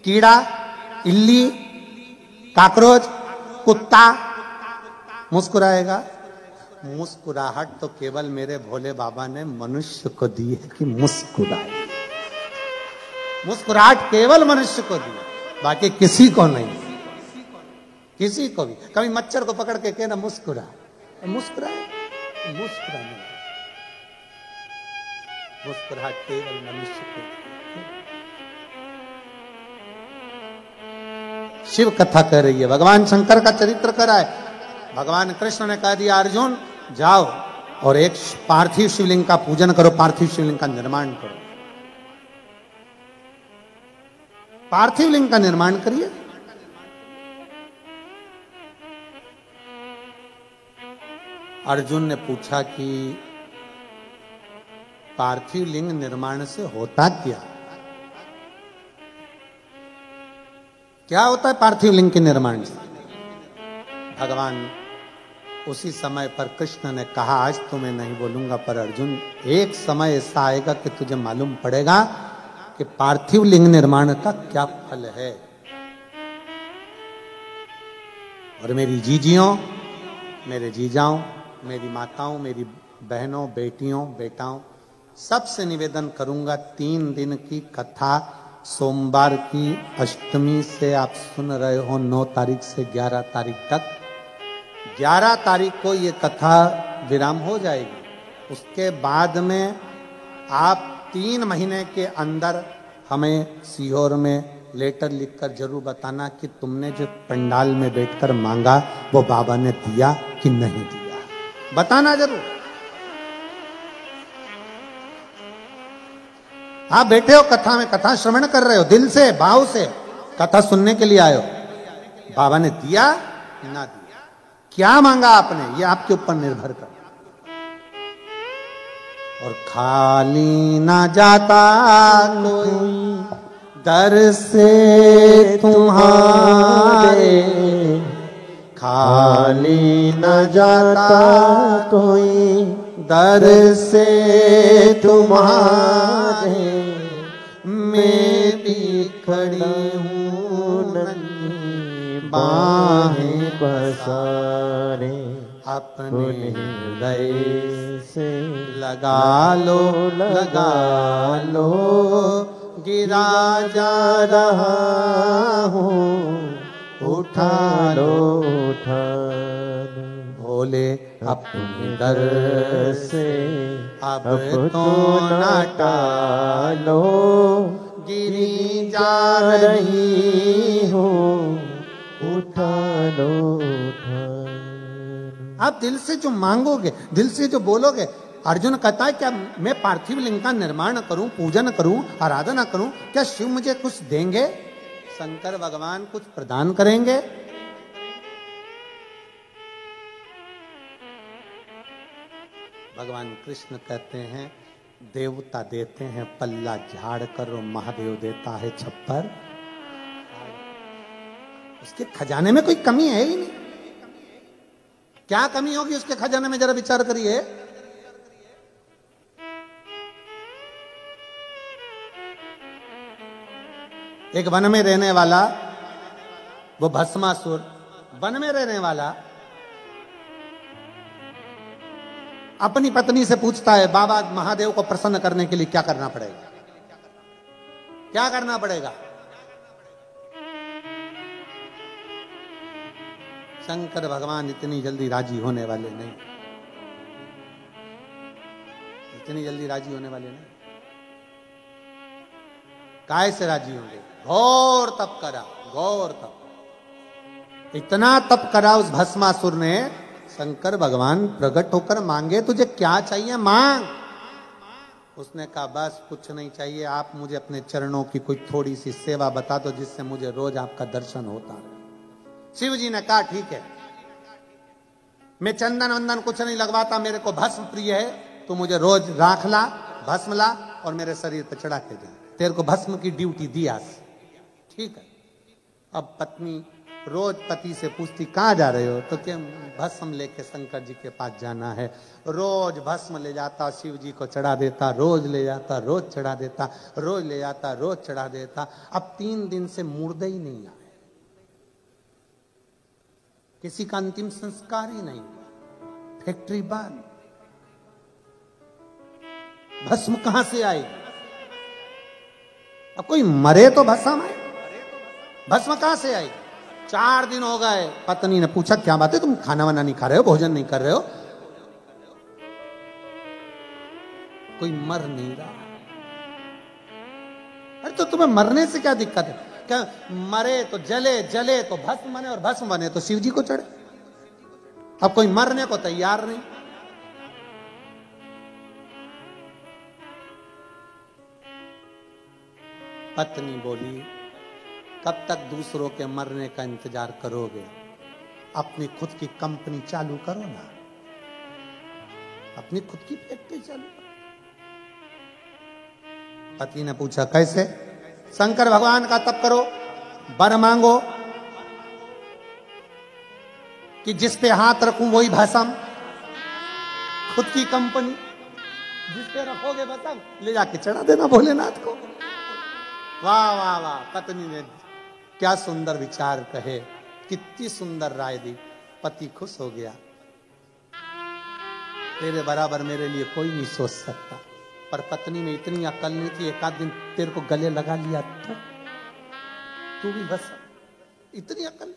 कीड़ा, इल्ली, काकरोच, कुत्ता मुस्कुराएगा? मुस्कुराहट तो केवल मेरे भोले बाबा ने मनुष्य को दी है कि मुस्कुराए। मुस्कुराहट केवल मनुष्य को दी, बाकी किसी को नहीं, किसी को भी। कभी मच्छर को पकड़ के कहना मुस्कुरा, मुस्कुराए, मुस्कुराने, मुस्कुराहट केवल मनुष्य को। शिव कथा कर रही है, भगवान शंकर का चरित्र करा है। भगवान कृष्ण ने कह दिया अर्जुन जाओ और एक पार्थिव शिवलिंग का पूजन करो, पार्थिव शिवलिंग का निर्माण करो। पार्थिव लिंग का निर्माण करिए। अर्जुन ने पूछा कि पार्थिव लिंग निर्माण से होता क्या? क्या होता है पार्थिव लिंग के निर्माण से? भगवान उसी समय पर कृष्ण ने कहा आज तो मैं नहीं बोलूंगा, पर अर्जुन एक समय ऐसा आएगा कि तुझे मालूम पड़ेगा कि पार्थिव लिंग निर्माण का क्या फल है। और मेरी जीजियों, मेरे जीजाओं, मेरी माताओं, मेरी बहनों, बेटियों, बेटाओं, सबसे निवेदन करूंगा 3 दिन की कथा सोमवार की अष्टमी से आप सुन रहे हो 9 तारीख से 11 तारीख तक। 11 तारीख को ये कथा विराम हो जाएगी। उसके बाद में आप 3 महीने के अंदर हमें सीहोर में लेटर लिखकर जरूर बताना कि तुमने जो पंडाल में बैठकर मांगा वो बाबा ने दिया कि नहीं दिया, बताना जरूर। आप बैठे हो कथा में, कथा श्रवण कर रहे हो, दिल से भाव से कथा सुनने के लिए आए हो, बाबा ने दिया ना दिया, क्या मांगा आपने, ये आपके ऊपर निर्भर कर। और खाली ना जाता कोई दर से तुम्हारे, खाली न जाता कोई दर से तुम्हारे, मैं भी खड़ी हूँ नन्ही बाहें पसारे। अपने हृदय से लगा लो, लगा लो, गिरा जा रहा हूँ, उठा लो, उठा लो। भोले अपने दर से अब तो न टालो, गिरी जा रही हूँ, उठा लो, उठा लो। आप दिल से जो मांगोगे, दिल से जो बोलोगे। अर्जुन कहता है क्या मैं पार्थिव लिंग का निर्माण करूं, पूजन करूं, आराधना करूं, क्या शिव मुझे कुछ देंगे? शंकर भगवान कुछ प्रदान करेंगे? भगवान कृष्ण कहते हैं देवता देते हैं पल्ला झाड़ कर, और महादेव देता है छप्पर। उसके खजाने में कोई कमी है ही नहीं। क्या कमी होगी उसके खजाने में, जरा विचार करिए। एक वन में रहने वाला, वो भस्मासुर, वन में रहने वाला अपनी पत्नी से पूछता है बाबा महादेव को प्रसन्न करने के लिए क्या करना पड़ेगा, क्या करना पड़ेगा? शंकर भगवान इतनी जल्दी राजी होने वाले नहीं, इतनी जल्दी राजी होने वाले नहीं। काय से राजी होंगे? घोर तप करा, घोर तप। इतना तप करा उस भस्मासुर ने। शंकर भगवान प्रकट होकर मांगे तुझे क्या चाहिए, मांग। उसने कहा बस कुछ नहीं चाहिए, आप मुझे अपने चरणों की कोई थोड़ी सी सेवा बता दो जिससे मुझे रोज आपका दर्शन होता है। शिव जी ने कहा ठीक है, मैं चंदन वंदन कुछ नहीं लगवाता, मेरे को भस्म प्रिय है, तो मुझे रोज राख ला, भस्म ला और मेरे शरीर पर चढ़ा के जा, तेरे को भस्म की ड्यूटी दी आज। ठीक है। अब पत्नी रोज पति से पूछती कहाँ जा रहे हो, तो क्या भस्म लेके शंकर जी के पास जाना है। रोज भस्म ले जाता, शिव जी को चढ़ा देता, रोज ले जाता, रोज चढ़ा देता, रोज ले जाता, रोज चढ़ा देता। अब 3 दिन से मुर्दे ही नहीं आए, किसी का अंतिम संस्कार ही नहीं, फैक्ट्री बंद। भस्म कहां से आई? अब कोई मरे तो भस्म है, भस्म कहां से आई? 4 दिन हो गए। पत्नी ने पूछा क्या बात है, तुम खाना वाना नहीं खा रहे हो, भोजन नहीं कर रहे हो? कोई मर नहीं रहा। अरे तो तुम्हें मरने से क्या दिक्कत है? क्या मरे तो जले, जले तो भस्म बने, और भस्म बने तो शिव जी को चढ़े। अब कोई मरने को तैयार नहीं। पत्नी बोली कब तक दूसरों के मरने का इंतजार करोगे? अपनी खुद की कंपनी चालू करो ना, अपनी खुद की फैक्ट्री चालू करो। पति ने पूछा कैसे? शंकर भगवान का तप करो, वर मांगो कि जिस पे हाथ रखूं वही भस्म, खुद की कंपनी, जिस पे रखोगे भस्म ले जाके चढ़ा देना भोलेनाथ को। वाह वाह वाह, पत्नी ने क्या सुंदर विचार कहे, कितनी सुंदर राय दी। पति खुश हो गया, तेरे बराबर मेरे लिए कोई नहीं सोच सकता। पर पत्नी में इतनी अकल नहीं थी, एक आध दिन तेरे को गले लगा लिया तो तू भी बस, इतनी अकल।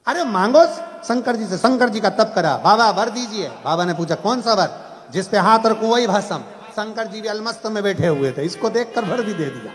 अरे मांगो शंकर जी से, शंकर जी का तप करा, बाबा वर दीजिए। बाबा ने पूछा कौन सा वर? जिस पे हाथ रखूं वही भस्म। शंकर जी भी अलमस्त में बैठे हुए थे, इसको देखकर वर भी दे दिया।